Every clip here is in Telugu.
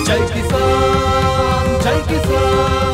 జై కిసాన్ జై కిసాన్.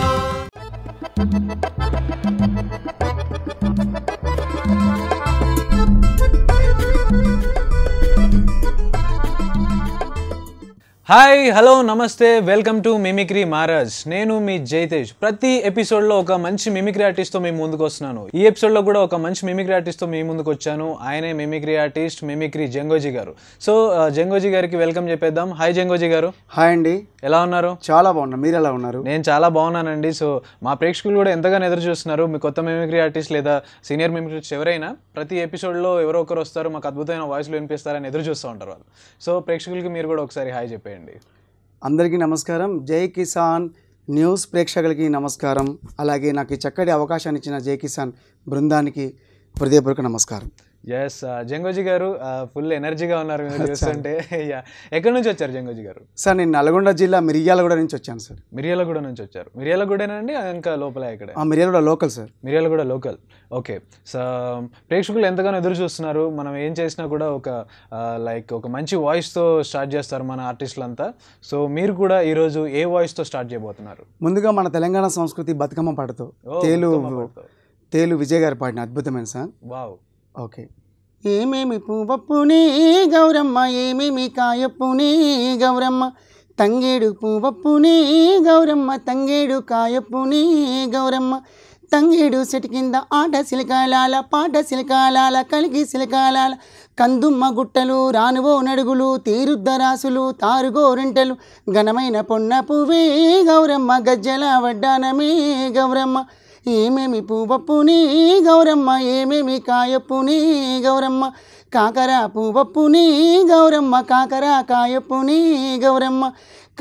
హాయ్ హలో నమస్తే వెల్కమ్ టు మిమిక్రీ మహారాజ్. నేను మీ జైతేజ్. ప్రతి ఎపిసోడ్లో ఒక మంచి మిమిక్రీ ఆర్టిస్ట్తో మేము ముందుకు వస్తున్నాను. ఈ ఎపిసోడ్లో కూడా ఒక మంచి మిమిక్రీ ఆర్టిస్ట్తో మేము ముందుకు వచ్చాను. ఆయనే మిమిక్రీ ఆర్టిస్ట్ మిమిక్రీ జంగోజీ గారు. సో జంగోజీ గారికి వెల్కమ్ చెప్పేద్దాం. హాయ్ జంగోజీ గారు. హాయ్ అండి. ఎలా ఉన్నారు? చాలా బాగున్నా. మీరు ఎలా ఉన్నారు? నేను చాలా బాగున్నానండి. సో మా ప్రేక్షకులు కూడా ఎంతగానో ఎదురు చూస్తున్నారు. మీ కొత్త మిమిక్రీ ఆర్టిస్ట్ లేదా సీనియర్ మిమిక్రీ ఆర్టిస్ట్ ఎవరైనా ప్రతి ఎపిసోడ్లో ఎవరో ఒకరు వస్తారు, మాకు అద్భుతమైన వాయిస్లో వినిపిస్తారని ఎదురు చూస్తూ ఉంటారు వాళ్ళు. సో ప్రేక్షకులకి మీరు కూడా ఒకసారి హాయ్ చెప్పేయండి. అందరికీ నమస్కారం. జై కిసాన్ న్యూస్ ప్రేక్షకులకి నమస్కారం. అలాగే నాకు ఈ చక్కటి అవకాశాన్ని ఇచ్చిన జై కిసాన్ బృందానికి హృదయపూర్వక నమస్కారం. ఎస్ జంగోజీ గారు ఫుల్ ఎనర్జీగా ఉన్నారు మీరు చూస్తుంటే. ఎక్కడి నుంచి వచ్చారు జంగోజీ గారు? సార్ నేను నల్గొండ జిల్లా మిర్యాలగూడ నుంచి వచ్చాను సార్. మిర్యాలగూడ నుంచి వచ్చారు. మిర్యాలగూడేనండి ఇంకా లోపల ఇక్కడ? Miryalaguda local sir. Miryalaguda local. Okay. So ప్రేక్షకులు ఎంతగానో ఎదురు చూస్తున్నారు. మనం ఏం చేసినా కూడా ఒక మంచి వాయిస్తో స్టార్ట్ చేస్తారు మన ఆర్టిస్టులంతా. సో మీరు కూడా ఈరోజు ఏ వాయిస్తో స్టార్ట్ చేయబోతున్నారు? ముందుగా మన తెలంగాణ సంస్కృతి బతుకమ్మ పాటతో తేలు విజయ్ గారు పాడిన అద్భుతమైన సాంగ్. వావ్. ఓకే. ఏమేమి పువ్వప్పుని గౌరమ్మ, ఏమేమి కాయప్పుని గౌరమ్మ, తంగేడు పువ్వప్పుని గౌరమ్మ, తంగేడు కాయప్పుని గౌరమ్మ, తంగేడు చెట్టు కింద ఆట సిలికాలాల, పాట సిలికాలాల, కలిగి సిలికాలాల, కందుమ్మ గుట్టలు, రానువో నడుగులు, తీరుద్దరాసులు, తారుగోరింటలు, ఘనమైన పొన్న పువ్వే గౌరమ్మ, గజ్జల వడ్డానమే గౌరమ్మ, ఏమేమి పువ్వప్పుని గౌరమ్మ, ఏమేమి కాయప్పుని గౌరమ్మ, కాకర పువ్వప్పుని గౌరమ్మ, కాకర కాయప్పుని గౌరమ్మ,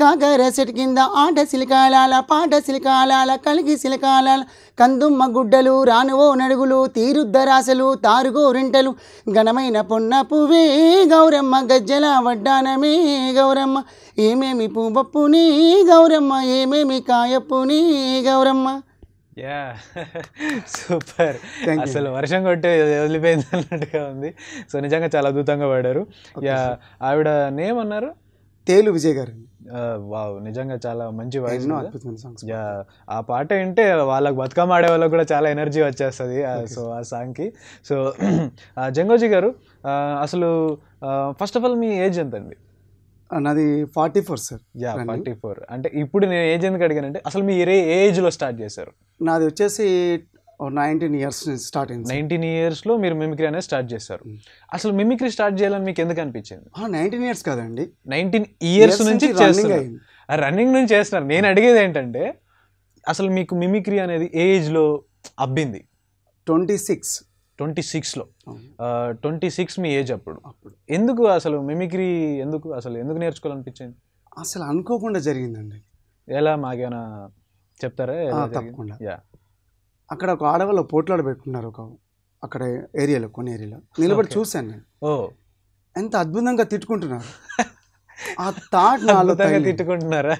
కాకర చెట్టు కింద ఆట సిలికాలాల, పాట సిలికాలాల, కలిగి సిలికాలాల, కందుమ్మ గుడ్డలు, రానువో నడుగులు, తీరుద్దరాసలు, తారుగోరింటలు, ఘనమైన పొన్న పువ్వే గౌరమ్మ, గజ్జల వడ్డానమే గౌరమ్మ, ఏమేమి పువ్వప్పుని గౌరమ్మ, ఏమేమి కాయప్పుని గౌరమ్మ. Yeah super. అసలు వర్షం కొట్టి వదిలిపోయింది అన్నట్టుగా ఉంది. సో నిజంగా చాలా అద్భుతంగా పాడారు. యా ఆవిడ నేమ్ అన్నారు? తేలు విజయ్ గారు. వావ్, నిజంగా చాలా మంచి వాయిస్. యా ఆ పాట వింటే వాళ్ళకి బతుకమ్మ ఆడే వాళ్ళకి కూడా చాలా ఎనర్జీ వచ్చేస్తుంది. సో ఆ సాంగ్కి. సో జంగోజీ గారు, అసలు first of all me age ఎంత అండి? నాది 44 సార్. యా 44. అంటే ఇప్పుడు నేను ఏజ్ ఎందుకు అడిగానంటే అసలు మీరు ఏ ఏజ్లో స్టార్ట్ చేశారు? నాది వచ్చేసి 19 ఇయర్స్ స్టార్ట్ అయింది. 19 ఇయర్స్లో మీరు మిమిక్రీ అనేది స్టార్ట్ చేశారు. అసలు మిమిక్రీ స్టార్ట్ చేయాలని మీకు ఎందుకు అనిపించింది? 19 ఇయర్స్ కాదండి, 19 ఇయర్స్ నుంచి చేస్తున్నారు. రన్నింగ్ నుంచి చేస్తున్నారు. నేను అడిగేది ఏంటంటే అసలు మీకు మిమిక్రీ అనేది ఏ ఏజ్లో అబ్బింది? 26లో. 26 మీ ఏజ్ అప్పుడు. ఎందుకు అసలు మిమిక్రీ ఎందుకు నేర్చుకోవాలనిపించింది? అసలు అనుకోకుండా జరిగిందండి. ఎలా మాకేమైనా చెప్తారా? తప్పకుండా. అక్కడ ఒక ఆడవాళ్ళు పోట్లాడ పెట్టుకున్నారు అక్కడ ఏరియాలో, కొన్ని ఏరియాలో నిలబడి చూశాను నేను. ఎంత అద్భుతంగా తిట్టుకుంటున్నారు. ఆ థాట్ నాలో తిట్టుకుంటున్నారా?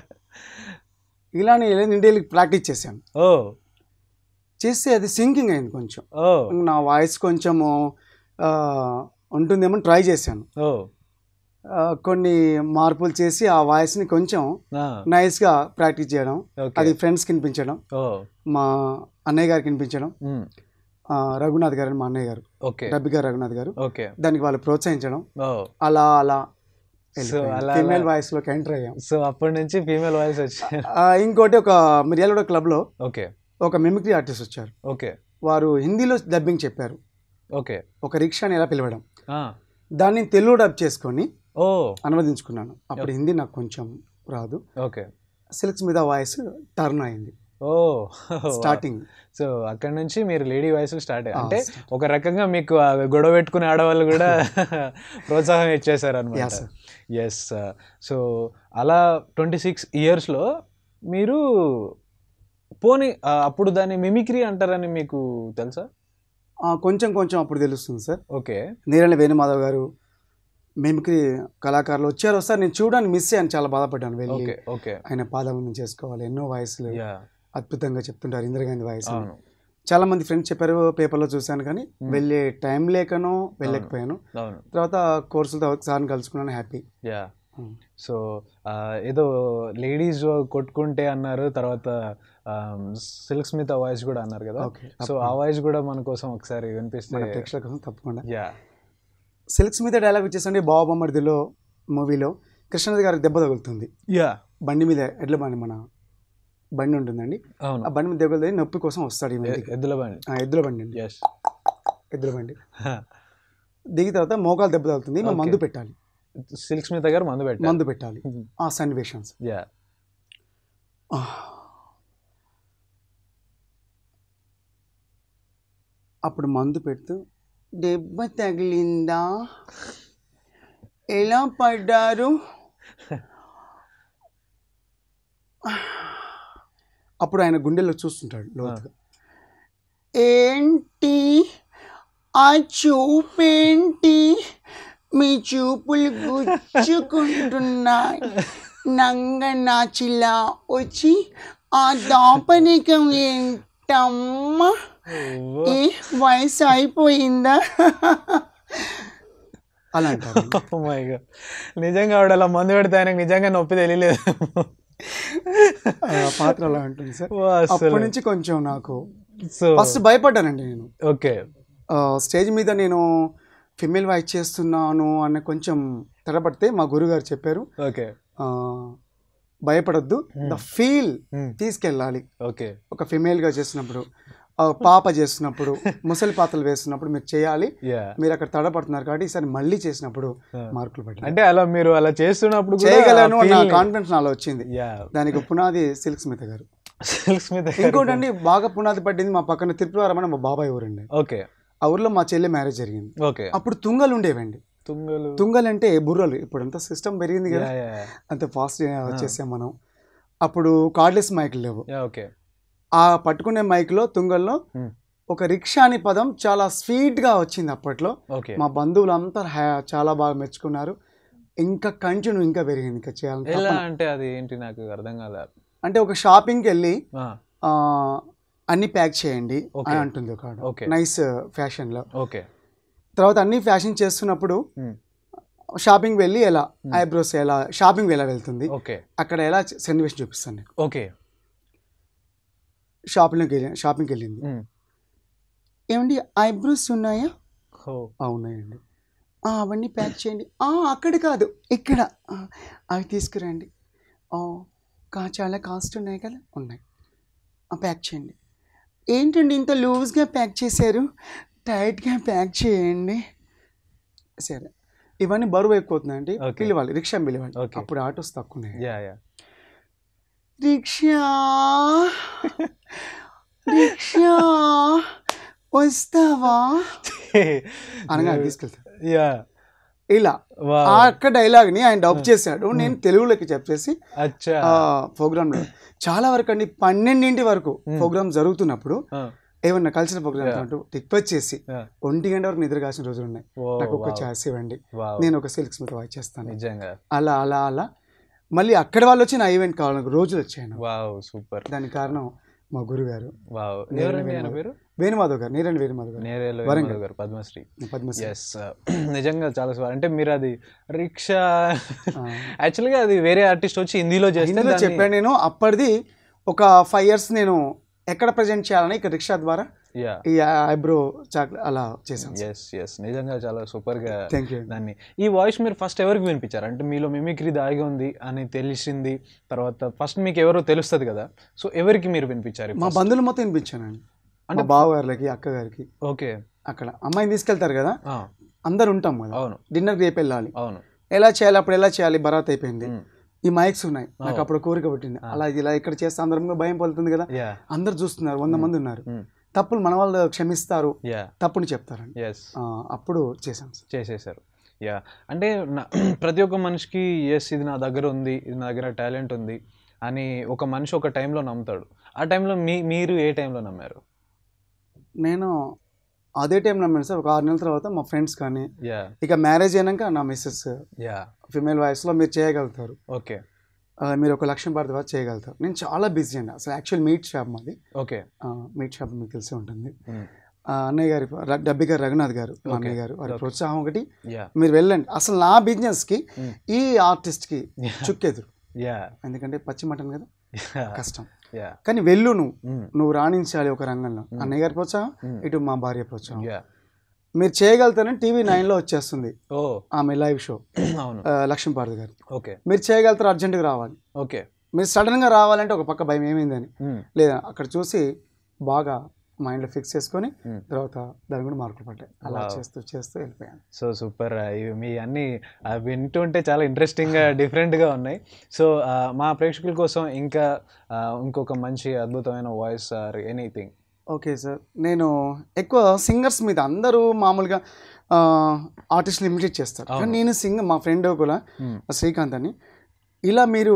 ఇలానే ఇండియాకి ప్రాక్టీస్ చేశాను. చేస్తే అది సింకింగ్ అయింది. కొంచెం నా వాయిస్ కొంచెము ఉంటుందేమో ట్రై చేశాను. కొన్ని మార్పులు చేసి ఆ వాయిస్ని కొంచెం నైస్గా ప్రాక్టీస్ చేయడం, అది ఫ్రెండ్స్కి వినిపించడం, మా అన్నయ్య గారికి వినిపించడం, రఘునాథ్ గారు మా అన్నయ్య గారు, డబ్బి గారు రఘునాథ్ గారు, దానికి వాళ్ళు ప్రోత్సహించడం, అలా అలా ఫీమేల్ వాయిస్ లోకి ఎంటర్ అయ్యాం. సో అప్పటి నుంచి ఫీమేల్ వాయిస్ వచ్చి ఇంకోటి ఒక మిర్యాలగూడ క్లబ్లో ఒక మిమిక్రీ ఆర్టిస్ట్ వచ్చారు. వారు హిందీలో డబ్బింగ్ చెప్పారు. ఒక రిక్షాని ఎలా పిలవడం, దాన్ని తెలుగు డబ్ చేసుకొని అనువదించుకున్నాను. అప్పుడు హిందీ నాకు కొంచెం రాదు. సిల్క్స్ మీద వాయిస్ టర్న్ అయింది స్టార్టింగ్. సో అక్కడ నుంచి మీరు లేడీ వాయిస్ స్టార్ట్ అయ్యారు. అంటే ఒక రకంగా మీకు గొడవ పెట్టుకునే ఆడవాళ్ళు కూడా ప్రోత్సాహం ఇచ్చేసారు అనమాట. ఎస్. సో అలా 26 ఇయర్స్లో మీరు పోనీ అప్పుడు దాన్ని మిమిక్రీ అంటారని మీకు తెలుసా? కొంచెం కొంచెం అప్పుడు తెలుస్తుంది సార్. నీరళ వేణుమాధవ్ గారు మిమిక్రీ కళాకారులు వచ్చారు. వస్తారు, నేను చూడడానికి మిస్ అయ్యాను, చాలా బాధపడ్డాను. వెళ్ళి ఆయన పాదవందనం చేసుకోవాలి, ఎన్నో వాయిస్లు అద్భుతంగా చెప్తుంటారు. ఇందిరాగాంధీ వాయిస్ చాలా మంది ఫ్రెండ్స్ చెప్పారు, పేపర్లో చూశాను, కానీ వెళ్ళే టైం లేకనో వెళ్ళకపోయాను. తర్వాత కోర్సులతో సార్ని కలుసుకున్నాను, హ్యాపీ. సో ఏదో లేడీస్ కొట్టుకుంటే అన్నారు, తర్వాత సిల్క్ స్మిత్ ఆ వాయిస్ కూడా అన్నారు కదా, సో ఆ వాయిస్ కూడా మన కోసం ఒకసారి వినిపిస్తే ప్రేక్షకుల కోసం తప్పకుండా. యా, సిల్క్ స్మిత్ డైలాగ్ వచ్చేసండి బావబొమ్మడిదిలో మూవీలో కృష్ణరాజు గారికి దెబ్బ తగులుతుంది. యా, బండి మీద ఎడ్ల బండి, మన బండి ఉంటుందండి, ఆ బండి మీద దెబ్బ తగిలి నొప్పి కోసం వస్తాడు. ఎద్దుల బండి, ఎద్దుల బండి అండి, ఎద్దుల బండి దిగిన తర్వాత మోకాలు దెబ్బ తగులుతుంది, మేము మందు పెట్టాలి, సిల్క్ స్మిత్ గారు మందు పెట్టాలి ఆ సన్నివేషన్స్. అప్పుడు మందు పెడుతూ దెబ్బ తగిలిందా, ఎలా పడ్డారు, అప్పుడు ఆయన గుండెల్లో చూస్తుంటాడు లోతుగా, ఏంటి ఆ చూపేంటి, మీ చూపులు గుచ్చుకుంటున్నాయి, నంగ నాచిలా వచ్చి ఆ దాపనికం ఏంటమ్మా, ఏ వయసు అయిపోయిందా అలా అంటారు. నిజంగా ఆవిడ అలా మందు పెడితే ఆయనకు నిజంగా నొప్పి తెలియలేదు. పాత్ర అలా ఉంటుంది సార్. అప్పటి నుంచి కొంచెం నాకు ఫస్ట్ భయపడ్డానండి నేను. ఓకే, స్టేజ్ మీద నేను ఫిమేల్ వాయిస్ చేస్తున్నాను అన్న కొంచెం తడబడితే మా గురుగారు చెప్పారు, ఓకే భయపడొద్దు, ద ఫీల్ తీసుకెళ్ళాలి. ఓకే, ఒక ఫిమేల్గా చేసినప్పుడు, పాప చేస్తున్నప్పుడు, ముసలి పాత్రలు వేస్తున్నప్పుడు మీరు చేయాలి, మీరు అక్కడ తడపడుతున్నారు కాబట్టి ఈసారి మళ్ళీ చేసినప్పుడు మార్కులు పడ్డాయి. అంటే అలా మీరు అలా చేస్తున్నప్పుడు చేయగలను నా కాన్ఫిడెన్స్ నాలో వచ్చింది. దానికి పునాది సిల్క్ స్మిత్ గారు. ఇంకోటండి బాగా పునాది పడింది మా పక్కన తిరుపతివారం అని మా బాబాయ్ ఊరండి. ఓకే, ఆ ఊర్లో మా చెల్లి మ్యారేజ్ జరిగింది. ఓకే, అప్పుడు తుంగలు ఉండేవండి. తుంగలు అంటే బుర్రలు. ఇప్పుడు అంతా సిస్టమ్ పెరిగింది కదా, అంత ఫాస్ట్ వచ్చేసాం మనం. అప్పుడు కార్డ్లెస్ మైకులు లేవు. ఓకే, ఆ పట్టుకునే మైక్లో తుంగల్లో ఒక రిక్షా అనే పదం చాలా స్వీట్గా వచ్చింది అప్పట్లో. మా బంధువులంతా చాలా బాగా మెచ్చుకున్నారు. ఇంకా కంటిన్యూ ఇంకా పెరిగింది, ఇంకా చేయాలి. అంటే అది ఏంటి నాకు అర్థం కాలేదు. అంటే ఒక షాపింగ్కి వెళ్ళి అన్ని ప్యాక్ చేయండి అని అంటుంది ఒక నైస్ ఫ్యాషన్లో. ఓకే, తర్వాత అన్ని ఫ్యాషన్ చేస్తున్నప్పుడు షాపింగ్ వెళ్ళి ఎలా ఐబ్రోస్ ఎలా షాపింగ్ ఎలా వెళ్తుంది, అక్కడ ఎలా సన్నివేశం చూపిస్తాను. ఓకే, షాపింగ్కి వెళ్ళింది, ఏమండి ఐబ్రోస్ ఉన్నాయా, ఉన్నాయండి, అవన్నీ ప్యాక్ చేయండి, అక్కడ కాదు ఇక్కడ అవి తీసుకురండి, చాలా కాస్ట్ ఉన్నాయి కదా, ఉన్నాయి, ప్యాక్ చేయండి, ఏంటండి ఇంత లూజ్గా ప్యాక్ చేశారు, టైట్గా ప్యాక్ చేయండి, సరే ఇవన్నీ బరువు ఎక్కువవుతున్నాయండి, పిలవాలి రిక్షా పిలవాలి. అప్పుడు ఆటోస్ తక్కువ ఉన్నాయి, రిక్షా రిక్షా వస్తావా అనగా తీసుకెళ్తాడు. ఇలా అక్క డైలాగ్ ని ఆయన డబ్ చేశాడు, నేను తెలుగులోకి చెప్పేసి ప్రోగ్రామ్ లో చాలా వరకు అండి 12 వరకు ప్రోగ్రామ్ జరుగుతున్నప్పుడు ఏమన్నా కల్చరల్ ప్రోగ్రామ్ అంటూ రిక్వెస్ట్ చేసి 1 గంట వరకు నిద్ర కాసిన రోజులు ఉన్నాయి. నాకు ఒక ఛాన్స్ ఇవ్వండి, నేను ఒక సిల్క్ స్మిత్ వాయిస్ చేస్తాను. అలా అలా అలా మళ్ళీ అక్కడ వాళ్ళు వచ్చి నా ఈవెంట్ కావాలని రోజులు వచ్చాను. సూపర్. దానికి కారణం మా గురుగారు వేణుమాధవ్ గారు, నీరెండ్ల వేణుమాధవ్ గారు, పద్మశ్రీ. నిజంగా చాలా అంటే మీరు అది రిక్షా యాక్చువల్గా అది వేరే ఆర్టిస్ట్ వచ్చి హిందీలో చెప్పాను నేను. అప్పటిది ఒక 5 years నేను ఎక్కడ ప్రజెంట్ చేయాలని ఇక్కడ రిక్షా ద్వారా ఈ ఐబ్రో చాక్లెట్ అలా చేశాను. నిజంగా చాలా సూపర్ గా దాన్ని. ఈ వాయిస్ మీరు ఫస్ట్ ఎవరికి వినిపించారు? అంటే మీలో మిమిక్రీ దాగి ఉంది అని తెలిసింది తర్వాత ఫస్ట్ మీకు ఎవరో తెలుస్తుంది కదా, సో ఎవరికి మీరు వినిపించారు? మా బంధువులు మొత్తం వినిపించానండి, అంటే బావగారులకి, అక్కగారికి. ఓకే, అక్కడ అమ్మాయిని తీసుకెళ్తారు కదా, అందరు ఉంటాం కదా, అవును, డిన్నర్కి రేపు వెళ్ళాలి, అవును, ఎలా చేయాలి, అప్పుడు ఎలా చేయాలి, బరాత్ అయిపోయింది, ఈ మైక్స్ ఉన్నాయి, నాకు అప్పుడు కోరిక పుట్టింది, అలా ఇలా ఇక్కడ చేస్తే అందరం భయం పడుతుంది కదా, అందరు చూస్తున్నారు, 100 మంది ఉన్నారు, తప్పులు మన వాళ్ళు క్షమిస్తారు, తప్పుని చెప్తారండి. అప్పుడు చేసేసారు. అంటే ప్రతి ఒక్క మనిషికి ఇది నా దగ్గర ఉంది, ఇది నా దగ్గర టాలెంట్ ఉంది అని ఒక మనిషి ఒక టైంలో నమ్ముతాడు. ఆ టైంలో మీరు ఏ టైంలో నమ్మారు? నేను అదే టైంలో నమ్మాను సార్. ఒక 6 నెలల తర్వాత మా ఫ్రెండ్స్ కానీ, ఇక మ్యారేజ్ అయినాక నా మిస్సెస్ ఫిమేల్ వాయిస్లో మీరు చేయగలుగుతారు, ఓకే మీరు 1 లక్షం పడితే వరకు చేయగలుగుతారు. నేను చాలా బిజీ అండి అసలు. యాక్చువల్ మీట్ షాప్ మాది. ఓకే, మీట్ షాప్ మీకు తెలిసే ఉంటుంది. అన్నయ్య గారి డబ్బి గారు రఘునాథ్ గారు, మా అన్నయ్య గారు, వారి ప్రోత్సాహం ఒకటి. మీరు వెళ్ళండి. అసలు నా బిజినెస్కి ఈ ఆర్టిస్ట్కి చుక్కెదురు. ఎందుకంటే పచ్చి మటన్ కదా, కష్టం. కానీ వెళ్ళు, నువ్వు రాణించాలి ఒక రంగంలో. అన్నయ్య గారి ప్రోత్సాహం, ఇటు మా భార్య ప్రోత్సాహం. మీరు చేయగలుగుతారని TV9లో వచ్చేస్తుంది ఆమె లైవ్ షో, లక్ష్మీపార్వతి గారు. మీరు చేయగలుగుతారు, అర్జెంటుగా రావాలి. మీరు సడన్గా రావాలంటే ఒక పక్క భయం ఏమైందని, లేదా అక్కడ చూసి బాగా మైండ్లో ఫిక్స్ చేసుకొని తర్వాత దాని కూడా మార్కులు పడ్డాయి. అలా చేస్తూ చేస్తూ వెళ్ళిపోయాను. So super. మీ అన్ని వింటుంటే చాలా ఇంట్రెస్టింగ్గా డిఫరెంట్గా ఉన్నాయి. సో మా ప్రేక్షకుల కోసం ఇంకా ఇంకొక మంచి అద్భుతమైన voice or anything. Okay sir, నేను ఎక్కువ సింగర్స్ మీద అందరూ మామూలుగా ఆర్టిస్ట్ని ఇమిటేట్ చేస్తారు, కానీ నేను మా ఫ్రెండ్ కూడా శ్రీకాంత్ అని, ఇలా మీరు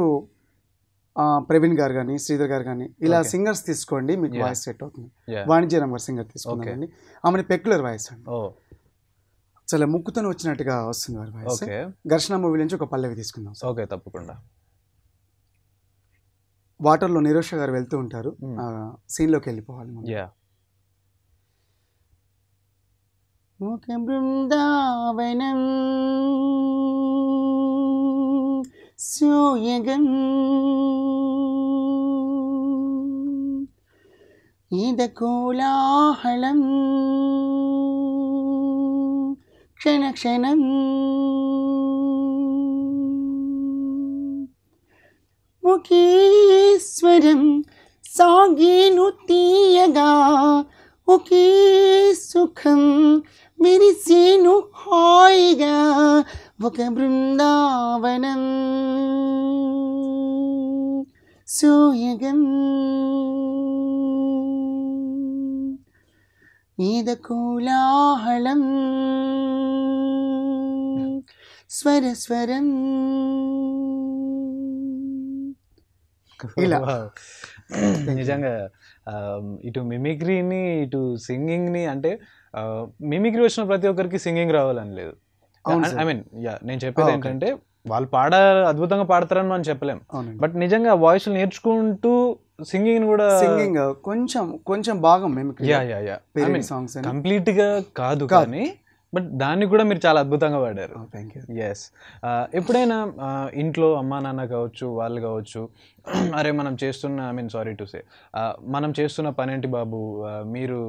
ప్రవీణ్ గారు కానీ శ్రీధర్ గారు కానీ ఇలా సింగర్స్ తీసుకోండి, మీకు వాయిస్ సెట్ అవుతుంది. వాణిజ్య నంబర్ సింగర్ తీసుకుందండి, ఆమెని పెక్యులర్ వాయిస్ అండి, చాలా ముక్కుతో వచ్చినట్టుగా వస్తుంది వారి వాయిస్. ఘర్షణ మూవీ నుంచి ఒక పల్లవి తీసుకుందాం. ఓకే, తప్పకుండా. వాటర్లో నిరోష గారు వెళ్తూ ఉంటారు, సీన్లోకి వెళ్ళిపోవాలి. ఒక బృందావనం సోయగం ఇద కోలాహలం క్షణ క్షణం ఒకే స్వరం సాగేను తీయగా, ఒకే సుఖం మెరిసేను హాయిగా, ఒక బృందావనం సోయగం ఇద కోలాహలం స్వర స్వరం. ఇలా నిజంగా ఇటు మిమిక్రీని ఇటు సింగింగ్ని, అంటే మిమిక్రీ వచ్చిన ప్రతి ఒక్కరికి సింగింగ్ రావాలని లేదు. ఐ మీన్ నేను చెప్పేది ఏంటంటే వాళ్ళు అద్భుతంగా పాడతారని మనం చెప్పలేం, బట్ నిజంగా వాయిస్ నేర్చుకుంటూ సింగింగ్ కూడా కొంచెం కొంచెం భాగం కంప్లీట్ గా కాదు, కానీ బట్ దాన్ని కూడా మీరు చాలా అద్భుతంగా పాడారు. ఎస్. ఎప్పుడైనా ఇంట్లో అమ్మా నాన్న కావచ్చు, వాళ్ళు కావచ్చు, అరే మనం చేస్తున్న సారీ టు సే మనం చేస్తున్న పనేంటి బాబు, మీరు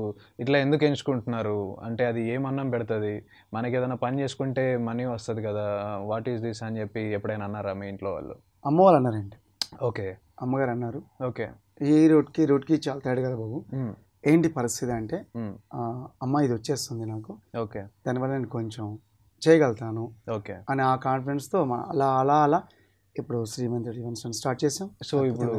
ఇట్లా ఎందుకు ఎంచుకుంటున్నారు, అంటే అది ఏమన్నం పెడుతుంది, మనకి ఏదైనా పని చేసుకుంటే మనీ వస్తుంది కదా, వాట్ ఈస్ దిస్ అని చెప్పి ఎప్పుడైనా అన్నారా మీ ఇంట్లో వాళ్ళు? అమ్మ వాళ్ళు అన్నారండి. ఓకే. అమ్మగారు అన్నారు, ఓకే ఈ రోడ్కి చాలా తేడా కదా బాబు, ఏంటి పరిస్థితి అంటే, అమ్మ ఇది వచ్చేస్తుంది నాకు, ఓకే, దానివల్ల నేను కొంచెం చేయగలుగుతాను అని ఆ కాన్ఫిడెన్స్తో అలా అలా అలా ఇప్పుడు శ్రీమంత్ స్టార్ట్ చేసాం. సో ఇప్పుడు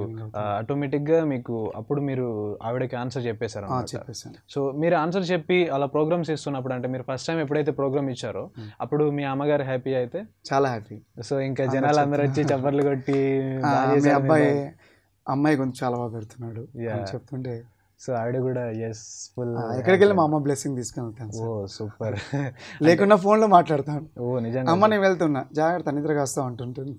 ఆటోమేటిక్గా మీకు అప్పుడు మీరు ఆవిడకి ఆన్సర్ చెప్పేశారు? చెప్పేసాను. సో మీరు ఆన్సర్ చెప్పి అలా ప్రోగ్రామ్స్ ఇస్తున్నప్పుడు, అంటే మీరు ఫస్ట్ టైం ఎప్పుడైతే ప్రోగ్రామ్ ఇచ్చారో అప్పుడు మీ అమ్మగారు హ్యాపీ అయితే? చాలా హ్యాపీ. సో ఇంకా జనాలు అందరూ వచ్చి చప్పట్లు కొట్టి అమ్మాయి కొంచెం చాలా బాగా పెడుతున్నాడు చెప్తుంటే, సో ఆవిడ కూడా ఎస్ ఫుల్ ఎక్కడికి వెళ్ళి మా అమ్మ బ్లెస్సింగ్ తీసుకుని వెళ్తాను. ఓ సూపర్. లేకుండా ఫోన్లో మాట్లాడతాను. ఓ నిజంగా అమ్మ నేను వెళ్తున్నా జాగ్రత్త నిద్రగా వస్తా ఉంటుంటుంది.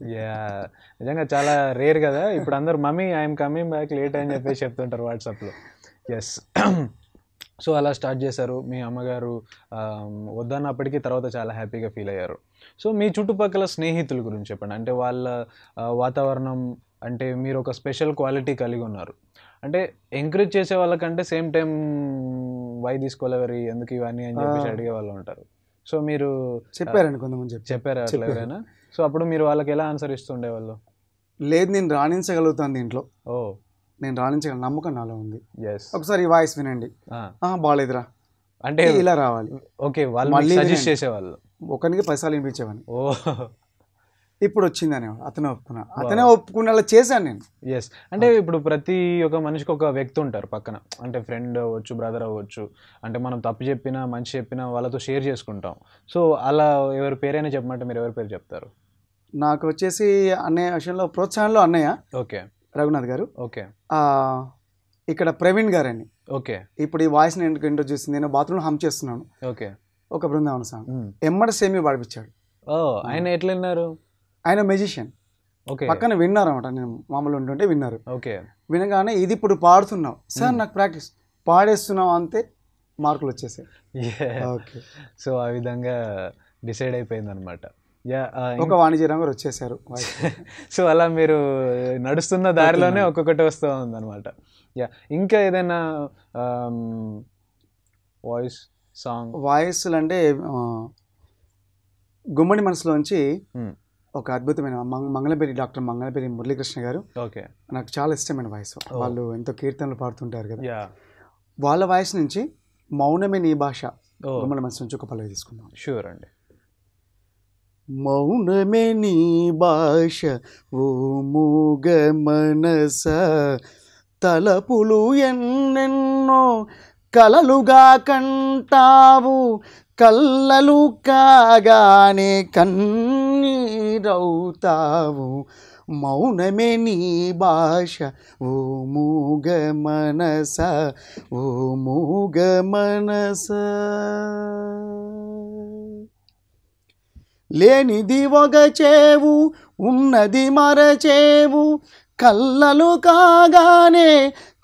నిజంగా చాలా రేర్ కదా, ఇప్పుడు అందరు mummy I'm coming back late అని చెప్పేసి చెప్తుంటారు వాట్సాప్లో. ఎస్. సో అలా స్టార్ట్ చేశారు, మీ అమ్మగారు వద్దన్నప్పటికీ తర్వాత చాలా హ్యాపీగా ఫీల్ అయ్యారు. సో మీ చుట్టుపక్కల స్నేహితుల గురించి చెప్పండి, అంటే వాళ్ళ వాతావరణం, అంటే మీరు ఒక స్పెషల్ క్వాలిటీ కలిగి ఉన్నారు, అంటే ఎంకరేజ్ చేసే వాళ్ళకంటే సేమ్ టైం వై తీసుకోలేవరి ఎందుకు ఇవన్నీ అని చెప్పేసి అడిగే వాళ్ళు ఉంటారు. సో మీరు చెప్పారండి, కొంతమంది చెప్పారు అట్లా ఎవరైనా? సో అప్పుడు మీరు వాళ్ళకి ఎలా ఆన్సర్ ఇస్తుండేవాళ్ళు? లేదు, నేను రాణించగలుగుతాను దీంట్లో, నేను రాణించగలను, నమ్మకం నాలో ఉంది, ఒకసారి ఈ వాయిస్ వినండి, బాగాలేదురా అంటే ఇలా రావాలి. ఓకే, వాళ్ళు సజెస్ట్ చేసేవాళ్ళు, ఒకరికి పైసలు వినిపించేవాడిని. ఇప్పుడు వచ్చింది అనేవాడు, అతనే ఒప్పుకునేలా చేశాను నేను. ఎస్. అంటే ఇప్పుడు ప్రతి ఒక్క మనిషికి ఒక వ్యక్తి ఉంటారు పక్కన, అంటే ఫ్రెండ్ అవ్వచ్చు, బ్రదర్ అవ్వచ్చు, అంటే మనం తప్పు చెప్పినా మంచి చెప్పినా వాళ్ళతో షేర్ చేసుకుంటాం. సో అలా ఎవరి పేరైనా చెప్పమంటే మీరు ఎవరి పేరు చెప్తారు? నాకు వచ్చేసి అన్నయ్య విషయంలో ప్రోత్సాహంలో అన్నయ్య ఓకే రఘునాథ్ గారు. ఓకే. ఇక్కడ ప్రవీణ్ గారు అని, ఓకే, ఇప్పుడు ఈ వాయిస్ నేను ఇంట్రొడ్యూస్ చేసింది, నేను బాత్రూంలో హమ్ చేస్తున్నాను, ఓకే, ఒక బృందావన సాంగ్ ఎమ్మడ సేమి పాడిపించాడు. ఆయన ఎట్లా విన్నారు? ఆయన మ్యూజిషియన్, పక్కన విన్నారు అనమాట, నేను మామూలు ఉంటుంటే విన్నారు. ఓకే. వినగానే ఇది ఇప్పుడు పాడుతున్నావు సార్, నాకు ప్రాక్టీస్ పాడేస్తున్నావు అంతే, మార్కులు వచ్చేసాయి. ఓకే. సో ఆ విధంగా డిసైడ్ అయిపోయింది అనమాట. యా, ఒక వాణిజ్య రంగం వచ్చేసారు. సో అలా మీరు నడుస్తున్న దారిలోనే ఒక్కొక్కటి వస్తూ ఉందన్నమాట. యా, ఇంకా ఏదైనా వాయిస్లు అంటే గుమ్మడి మనసులోంచి ఒక అద్భుతమైన మంగళపల్లి డాక్టర్ మంగళపల్లి మురళీకృష్ణ గారు, ఓకే, నాకు చాలా ఇష్టమైన వాయిస్. వాళ్ళు ఎంతో కీర్తనలు పాడుతుంటారు కదా, వాళ్ళ వాయిస్ నుంచి మౌనమే నీ భాష, గుమ్మడి మనసు నుంచి ఒక పల్లవి తీసుకుందాం. షూర్ అండి. మౌనమే నీ భాష ఓ మూగ మనస, తలపులు ఎన్నెన్నో కలలుగా కంటావు, కళ్ళలు కాగానే కన్నీరవుతావు. మౌనమే నీ భాష ఓ మూగ మనస, ఓ మూగ మనస. లేనిది వగచేవు, ఉన్నది మరచేవు, కళ్ళలు కాగానే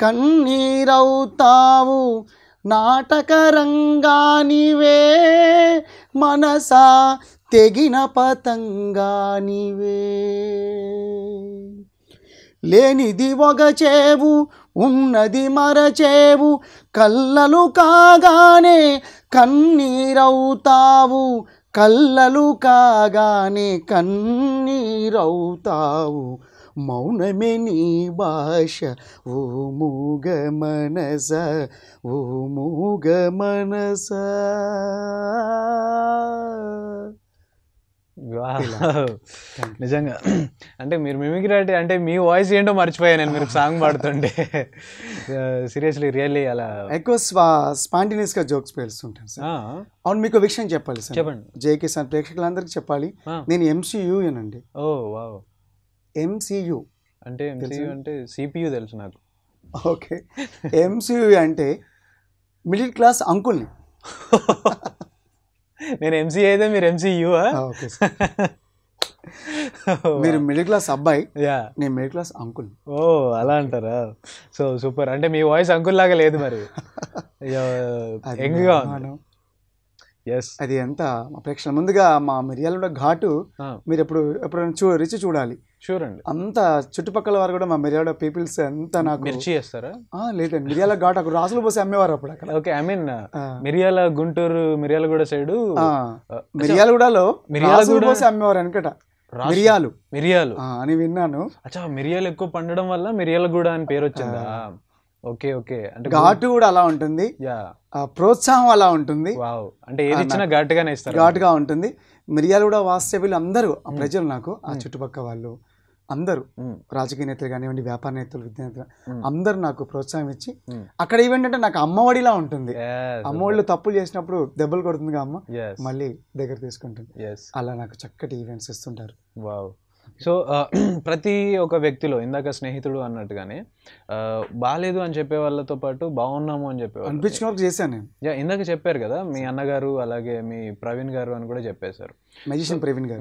కన్నీరవుతావు. నాటక రంగానివే మనసా, తెగిన పతంగానివే. లేనిది వగచేవు, ఉన్నది మరచేవు, కళ్ళలు కాగానే కన్నీరవుతావు, కళ్ళలు కాగానే కన్నీరవుతావు. మౌనమే నీ భాష ఓ మూగ మనస, ఓ మూగ మనస. నిజంగా అంటే మీరు మిమిక్రీ అంటే మీ వాయిస్ ఏంటో మర్చిపోయాను నేను మీరు సాంగ్ పాడుతుంటే. సీరియస్లీ రియల్లీ అలా ఎక్కువ స్పాంటినియస్గా జోక్స్ పేలుస్తుంటాను సార్. అవును, మీకు విషయం చెప్పాలి సార్. చెప్పండి. జేకే సార్ ప్రేక్షకులందరికీ చెప్పాలి, నేను ఎంసీయూ అనండి. ఓ వావ్. ఎంసీయూ అంటే ఎంసీయూ అంటే సిపియూ తెలుసు నాకు. ఓకే, ఎంసీయూ అంటే మిడిల్ క్లాస్ అంకుల్ని. నేను ఎంసీ అయితే మీరు ఎంసీయూ. ఓకే సార్, మీరు మిడిల్ క్లాస్ అబ్బాయి, నేను మిడిల్ క్లాస్ అంకుల్. ఓ అలా అంటారా? So super. అంటే మీ వాయిస్ అంకుల్ లాగా లేదు మరి, యంగ్గా ఉంది. ఎస్, అది ఎంత మా ప్రేక్షకుల ముందుగా మా మిర్యాలగూడ ఘాటు మీరు ఎప్పుడైనా రుచి చూడాలి. షూర్ అండి. అంత చుట్టుపక్కల వారు కూడా మా మిర్యాలగూడ పీపుల్స్ అంతా నాకు మిర్చి చేస్తారా? లేదండి, మిర్యాల ఘాట్ అక్కడ రాసులు పోసి అమ్మేవారు అప్పుడు అక్కడ. Okay, I mean Miryala Guntur Miryalaguda side మిర్యాలగూడలో మిర్యాలగూడ పోసి అమ్మేవారు అనుకట. మిరియాలు అని విన్నాను. అచ్చా, మిరియాలు ఎక్కువ పండడం వల్ల మిర్యాలగూడ అని పేరు వచ్చిందా? Okay okay. అంటే ఘాటు కూడా అలా ఉంటుంది, ప్రోత్సాహం అలా ఉంటుంది. అంటే ఏది ఇచ్చినా ఘాటుగానే ఇస్తారు, ఘాటుగా ఉంటుంది. మిర్యాలగూడ వాస్తవ్యులు అందరూ ఆ ప్రజలు నాకు ఆ చుట్టుపక్కల వాళ్ళు అందరూ రాజకీయ నేతలు కానివ్వండి, వ్యాపార నేతలు, విద్యార్థులు అందరూ నాకు ప్రోత్సాహం ఇచ్చి అక్కడ ఏంటంటే నాకు అమ్మఒడిలా ఉంటుంది. అమ్మఒడిలో తప్పులు చేసినప్పుడు దెబ్బలు కొడుతుంది అమ్మ, మళ్ళీ దగ్గర తీసుకుంటుంది. అలా నాకు చక్కటి ఈవెంట్స్ ఇస్తుంటారు. వావ్. సో ప్రతి ఒక్క వ్యక్తిలో ఇందాక స్నేహితుడు అన్నట్టుగానే బాగాలేదు అని చెప్పే వాళ్ళతో పాటు బాగున్నాము అని చెప్పేవాళ్ళు అనిపించిన వరకు చేశాను నేను. ఇందాక చెప్పారు కదా మీ అన్నగారు అలాగే మీ ప్రవీణ్ గారు అని కూడా చెప్పేశారు. మెజిషియన్ ప్రవీణ్ గారు,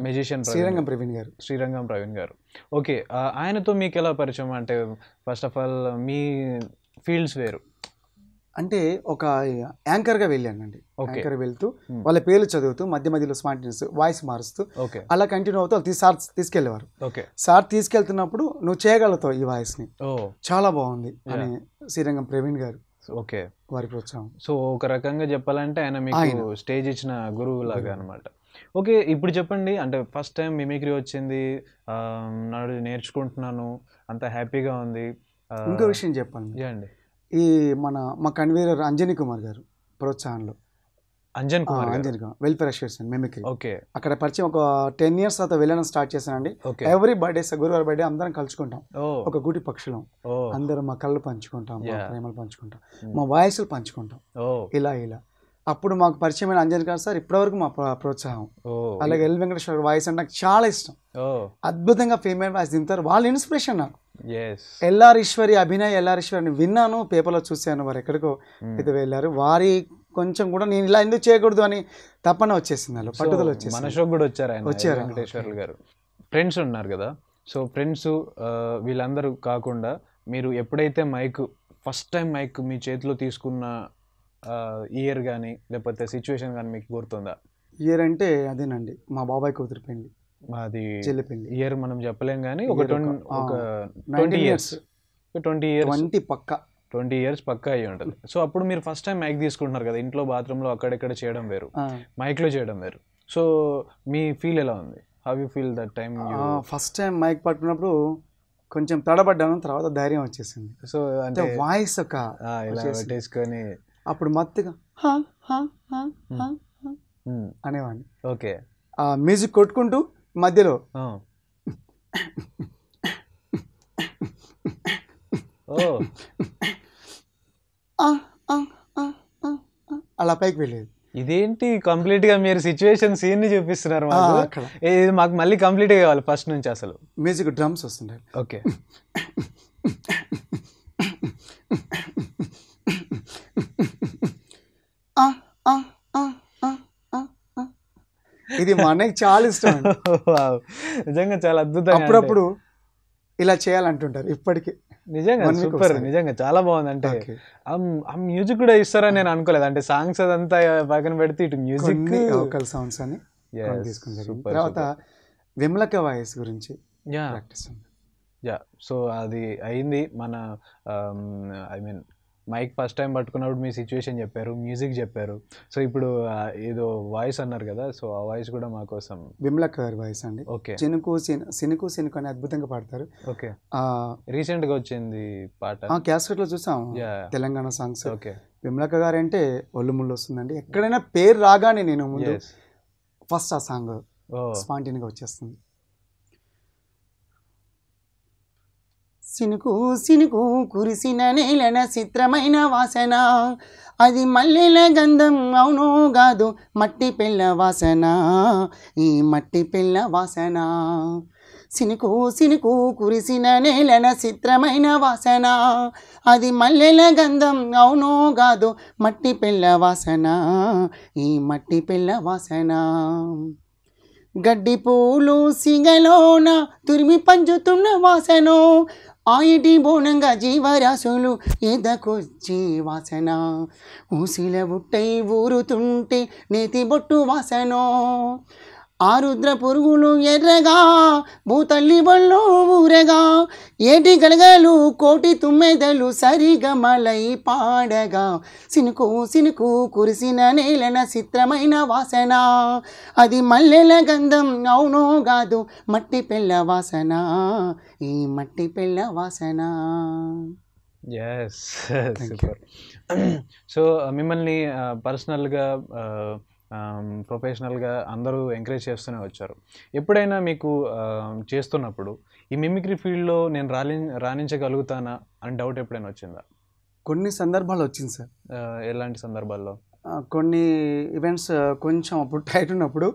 శ్రీరంగం ప్రవీణ్ గారు. ఓకే, ఆయనతో మీకు ఎలా పరిచయం? అంటే first of all me fields వేరు. అంటే ఒక యాంకర్గా వెళ్ళానండి. యాంకర్ వెళ్తూ వాళ్ళ పేర్లు చదువుతూ మధ్య మధ్యలో స్పాంటినియస్ వాయిస్ మారుస్తూ అలా కంటిన్యూ అవుతూ వాళ్ళు సార్ తీసుకెళ్లేవారు. సార్ తీసుకెళ్తున్నప్పుడు నువ్వు చేయగలుగుతావు ఈ వాయిస్ని, చాలా బాగుంది అని శ్రీరంగం ప్రవీణ్ గారు ఓకే వారి ప్రోత్సాహం. సో ఒక రకంగా చెప్పాలంటే ఆయన మీకు స్టేజ్ ఇచ్చిన గురువు లాగా అనమాట. ఓకే, ఇప్పుడు చెప్పండి, అంటే ఫస్ట్ టైం మిమిక్రీ వచ్చింది, నేర్చుకుంటున్నాను, అంత హ్యాపీగా ఉంది. ఇంకో విషయం చెప్పండి, ఈ మా కన్వీనర్ అంజనీ కుమార్ గారు ప్రోత్సాహంలో, Anjan Kumar welfare association mimicry, okay, అక్కడ పరిచయం ఒక 10 years తర్వాత వెళ్ళడం స్టార్ట్ చేశానండి. ఎవ్రీ బర్త్డే గురువారి బర్త్డే అందరం కలుసుకుంటాం, ఒక గూటి పక్షులం, అందరం మా కళ్ళు పంచుకుంటాం, మా ప్రేమలు పంచుకుంటాం, మా వాయిస్లు పంచుకుంటాం, ఇలా అప్పుడు మాకు పరిచయమైన అంజన్ గారు సార్ ఇప్పటివరకు మా ప్రోత్సాహం. అలాగే ఎల్ వెంకటేశ్వర వాయిస్ అంటే నాకు చాలా ఇష్టం, అద్భుతంగా ఫీమేల్ వాయిస్ దింతారు, వాళ్ళ ఇన్స్పిరేషన్ నాకు. ఎల్ఆర్ ఈశ్వరి అభినయ్ ఎల్ఆర్ ఈశ్వరిని విన్నాను, పేపర్లో చూశాను, వారు ఎక్కడికో అయితే వెళ్ళారు, వారి కొంచెం కూడా నేను ఇలా ఎందుకు చేయకూడదు అని తప్పన వచ్చేసింది, అలా పట్టుదల వచ్చేసింది. మన షోకి కూడా వచ్చారు వెంకటేశ్వర్లు గారు. ఫ్రెండ్స్ ఉన్నారు కదా, సో ఫ్రెండ్స్ వీళ్ళందరూ కాకుండా మీరు ఎప్పుడైతే ఫస్ట్ టైం మైక్ మీ చేతిలో తీసుకున్న ఇయర్ కానీ లేకపోతే సిచ్యువేషన్ కానీ మీకు గుర్తుందా? ఇయర్ అంటే అదేనండి, మా బాబాయ్ కూతురు పెళ్లి, అది చెల్లి పెళ్లి. ఇయర్ మనం చెప్పలేం కానీ ఒక 20 ఇయర్స్ 20 పక్కా 20 ఇయర్స్ పక్కా అయ్యి ఉంటుంది. సో అప్పుడు మీరు ఫస్ట్ టైం మైక్ తీసుకుంటున్నారు కదా, ఇంట్లో బాత్రూంలో అక్కడెక్కడ చేయడం వేరు, మైక్లో చేయడం వేరు. సో మీ ఫీల్ ఎలా ఉంది? How you feel that time? First time mic పట్టుకున్నప్పుడు కొంచెం తడబడ్డాను, తర్వాత ధైర్యం వచ్చేసింది. సో అంటే వాయిస్ ఒక ఇలా పెట్టేసుకొని అప్పుడు మత్తుగా అనేవాడిని. ఓకే, మ్యూజిక్ కొట్టుకుంటూ మధ్యలో అలా పైకి వెళ్ళేది. ఇదేంటి కంప్లీట్ గా మీరు సిచ్యువేషన్ సీన్ ని చూపిస్తున్నారు మాకు. ఇది మాకు మళ్ళీ కంప్లీట్ గా కావాలి ఫస్ట్ నుంచి. అసలు మ్యూజిక్ డ్రమ్స్ వస్తుంటాయి. ఓకే, ఇది మా అన్నయ్యకి చాలా ఇష్టం. నిజంగా చాలా అద్భుతం. అప్పుడప్పుడు ఇలా చేయాలంటుంటారు ఇప్పటికీ. నిజంగా సూపర్, నిజంగా చాలా బాగుంది. అంటే ఆ మ్యూజిక్ కూడా ఇస్తారని నేను అనుకోలేదు. అంటే సాంగ్స్ అదంతా పక్కన పెడితే ఇటు మ్యూజిక్ వోకల్ సౌండ్స్ అని తీసుకుంటారు. తర్వాత విమలక వాయిస్ గురించి ప్రాక్టీస్. యా, సో అది అయింది మన I mean mic first time పట్టుకున్నప్పుడు మీ సిచ్యువేషన్ చెప్పారు, మ్యూజిక్ చెప్పారు. సో ఇప్పుడు ఏదో వాయిస్ అన్నారు కదా, సో ఆ వాయిస్ కూడా మా కోసం. విమలక గారి వాయిస్ అండి. ఓకే, సినుకు అని అద్భుతంగా పాడతారు. ఓకే, రీసెంట్ గా వచ్చింది పాట, క్యాసెట్ లో చూసాం, తెలంగాణ సాంగ్స్. ఓకే, విమలక గారు అంటే ఒళ్ళు ముళ్ళు వస్తుందండి. ఎక్కడైనా పేరు రాగానే నేను ముందు ఫస్ట్ ఆ సాంగ్ స్పాంటేనియస్గా వచ్చేస్తుంది. సినుకు సినుకు కురిసిన నేలన చిత్రమైన వాసన, అది మల్లెల గంధం అవునో కాదు, మట్టి పిల్ల వాసన, ఈ మట్టి పిల్ల వాసన. సినుకు సినుకు కురిసిన నేలన చిత్రమైన వాసన, అది మల్లెల గంధం అవునో కాదు, మట్టి పిల్ల వాసన, ఈ మట్టి పిల్ల వాసన. గడ్డి పూలు సిగలోన తురిమి పంచుతున్న వాసనో, ఆయిటి బోనంగా జీవరాశులు ఎదకొచ్చి వాసన, ఊసిల బుట్టై ఊరుతుంటే నేతి బొట్టు వాసనో, ఆరుద్ర పురుగులు ఎర్రగా భూతల్లి బొళ్ళు ఊరగా, ఏటి గలగలు కోటి తుమ్మెదలు సరిగమలై పాడగా, సినుకు సినుకు కురిసిన నేలన చిత్రమైన వాసన, అది మల్లెల గంధం అవునో కాదు, మట్టి పిల్ల వాసన, ఈ మట్టి పిల్ల వాసన. Yes, super. సో మిమ్మల్ని పర్సనల్గా ప్రొఫెషనల్గా అందరూ ఎంకరేజ్ చేస్తూనే వచ్చారు. ఎప్పుడైనా మీకు చేస్తున్నప్పుడు ఈ మిమిక్రీ ఫీల్డ్లో నేను రాణించగలుగుతానా అని డౌట్ ఎప్పుడైనా వచ్చిందా? కొన్ని సందర్భాల్లో వచ్చింది సార్. ఎలాంటి సందర్భాల్లో? కొన్ని ఈవెంట్స్ కొంచెం అప్పుడు టైట్ ఉన్నప్పుడు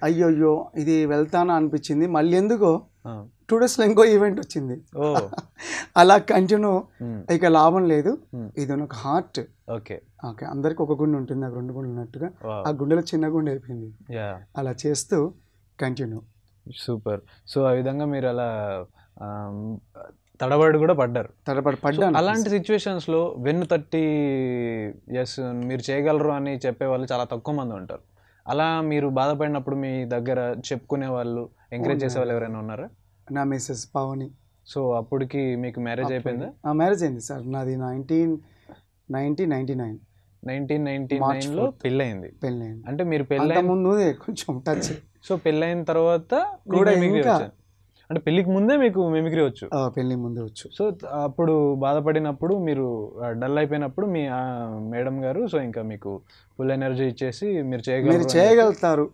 అయ్యోయ్యో ఇది వెళ్తానా అనిపించింది. మళ్ళీ ఎందుకో 2 డేస్లో ఇంకో ఈవెంట్ వచ్చింది. అలా కంటిన్యూ ఇక లాభం లేదు. ఇది ఒక హార్ట్. ఓకే, ఓకే, అందరికి ఒక గుండె ఉంటుంది, నాకు 2 గుండెలు ఉన్నట్టుగా ఆ గుండెలో చిన్న గుండె అయిపోయింది. అలా చేస్తూ కంటిన్యూ. సూపర్. సో ఆ విధంగా మీరు అలా తడబడి కూడా పడ్డాను. అలాంటి సిచ్యువేషన్స్లో వెన్ను తట్టి ఎస్ మీరు చేయగలరు అని చెప్పేవాళ్ళు చాలా తక్కువ మంది ఉంటారు. అలా మీరు బాధపడినప్పుడు మీ దగ్గర చెప్పుకునే వాళ్ళు, ఎంకరేజ్ చేసే వాళ్ళు ఎవరైనా ఉన్నారా? నా మిస్సెస్ పావని. సో అప్పటికి మీకు మ్యారేజ్ అయిపోయిందా? మ్యారేజ్ అయింది సార్. నాది 1999లో పెళ్ళయింది. అంటే మీరు పెళ్ళైన ముందు కొంచెం టచ్. సో పెళ్ళైన తర్వాత కూడా అంటే పెళ్ళికి ముందే మీకు మిమిక్రీ వచ్చు? పెళ్ళికి ముందే వచ్చు. సో అప్పుడు బాధపడినప్పుడు మీరు డల్ అయిపోయినప్పుడు మీ మేడం గారు సో ఇంకా మీకు ఫుల్ ఎనర్జీ ఇచ్చేసి మీరు చేయగలుగుతారు.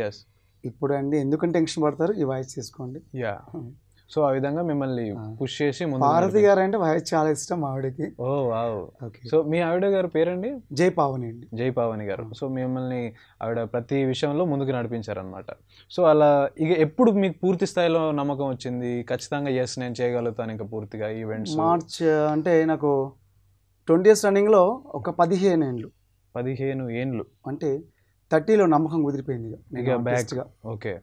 ఎస్. ఇప్పుడు అండి ఎందుకంటే టెన్షన్ పడతారు, ఈ వాయిస్ తీసుకోండి. యా. సో ఆ విధంగా మిమ్మల్ని పుష్ చేసి భారతి గారు అంటే వాయిస్ చాలా ఇష్టం ఆవిడకి. ఓ వావ్. సో మీ ఆవిడ గారు పేరండి? జయపావని అండి. జయపావని గారు. సో మిమ్మల్ని ఆవిడ ప్రతి విషయంలో ముందుకు నడిపించారనమాట. సో అలా ఇక ఎప్పుడు మీకు పూర్తి స్థాయిలో నమ్మకం వచ్చింది ఖచ్చితంగా ఎస్ నేను చేయగలుగుతాను ఇంకా పూర్తిగా ఈవెంట్స్? మార్చ్ అంటే నాకు 20 years రన్నింగ్లో ఒక 15 ఏండ్లు అంటే 30లో నమ్మకం కుదిరిపోయింది ఇక బ్యాక్గా. ఓకే.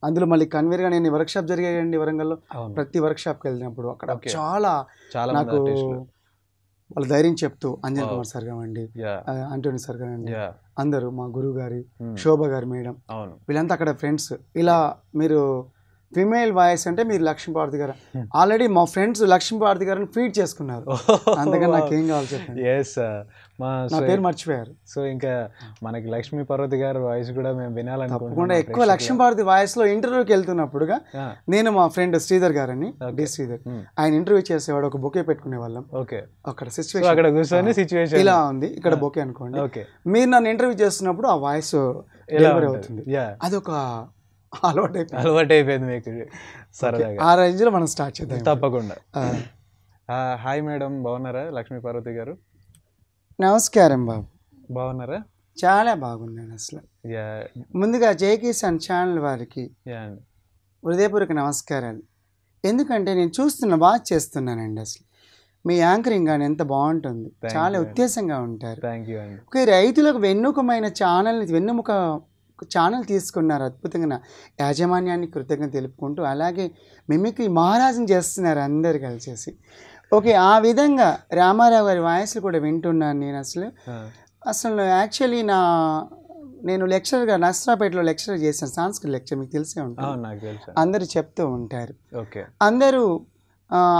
అందులో మళ్ళీ కన్వేర్గా నేను వర్క్షాప్ జరిగాయండి వరంగల్లో. ప్రతి వర్క్షాప్కి వెళ్ళినప్పుడు అక్కడ చాలా నాకు వాళ్ళు ధైర్యం చెప్తూ అంజన్ కుమార్ సార్ కావండి, ఆంటోనీ సార్ కావండి, అందరూ మా గురువు గారి, శోభ గారి మేడం, వీళ్ళంతా అక్కడ ఫ్రెండ్స్. ఇలా మీరు ఫిమేల్ వాయిస్ అంటే మీరు లక్ష్మీపార్వతి గారు ఆల్రెడీ మా ఫ్రెండ్స్ లక్ష్మీపార్వతి గారిని ఫీడ్ చేసుకున్నారు. అందుకని నాకేం కావాలి చెప్పండి. నా పేరు మర్చిపోయారు. సో ఇంకా మనకి లక్ష్మీపార్వతి గారి వాయిస్ కూడా మేము వినాలనుకుంటున్నాం. ఎక్కువ లక్ష్మీపార్వతి వాయిస్ లో ఇంటర్వ్యూకి వెళ్తున్నప్పుడుగా నేను మా ఫ్రెండ్ శ్రీధర్ గారని, డి శ్రీధర్, ఆయన ఇంటర్వ్యూ చేసేవాడు. ఒక బొకే పెట్టుకునే వాళ్ళం. అక్కడ సిచ్యువేషన్ ఇలా ఉంది, ఇక్కడ బొకే అనుకోండి. మీరు నన్ను ఇంటర్వ్యూ చేస్తున్నప్పుడు ఆ వాయిస్ డెలివరీ అవుతుంది. అదొక అలవాటు అయిపోయింది మీకు సరదాగా. ఆ రేంజ్ లో మనం స్టార్ట్ చేద్దాం తప్పకుండా. హాయ్ మేడం, బాగున్నారా? లక్ష్మీపార్వతి గారు నమస్కారం బాబు. బాగున్నారా? చాలా బాగున్నాను. అసలు ముందుగా జై కిసాన్ ఛానల్ వారికి హృదయపూర్వక నమస్కారాలు. ఎందుకంటే నేను బాగా చేస్తున్నానండి. అసలు మీ యాంకరింగ్ కానీ ఎంత బాగుంటుంది, చాలా ఉత్తేజంగా ఉంటారు. ఒక రైతులకు వెన్నుకమైన వెన్నుముక ఛానల్ తీసుకున్నారు. అద్భుతంగా యాజమాన్యాన్ని కృతజ్ఞత తెలుపుకుంటూ, అలాగే మిమిక్రీ మహారాజుని చేస్తున్నారు అందరు కలిసేసి. ఓకే, ఆ విధంగా రామారావు గారి వాయిస్లు కూడా వింటున్నాను నేను. అసలు యాక్చువల్లీ నేను లెక్చరర్గా నర్సరాపేటలో లెక్చర్ చేశాను, సాంస్కృతిక లెక్చర్, మీకు తెలిసే ఉంటుంది, అందరూ చెప్తూ ఉంటారు. అందరూ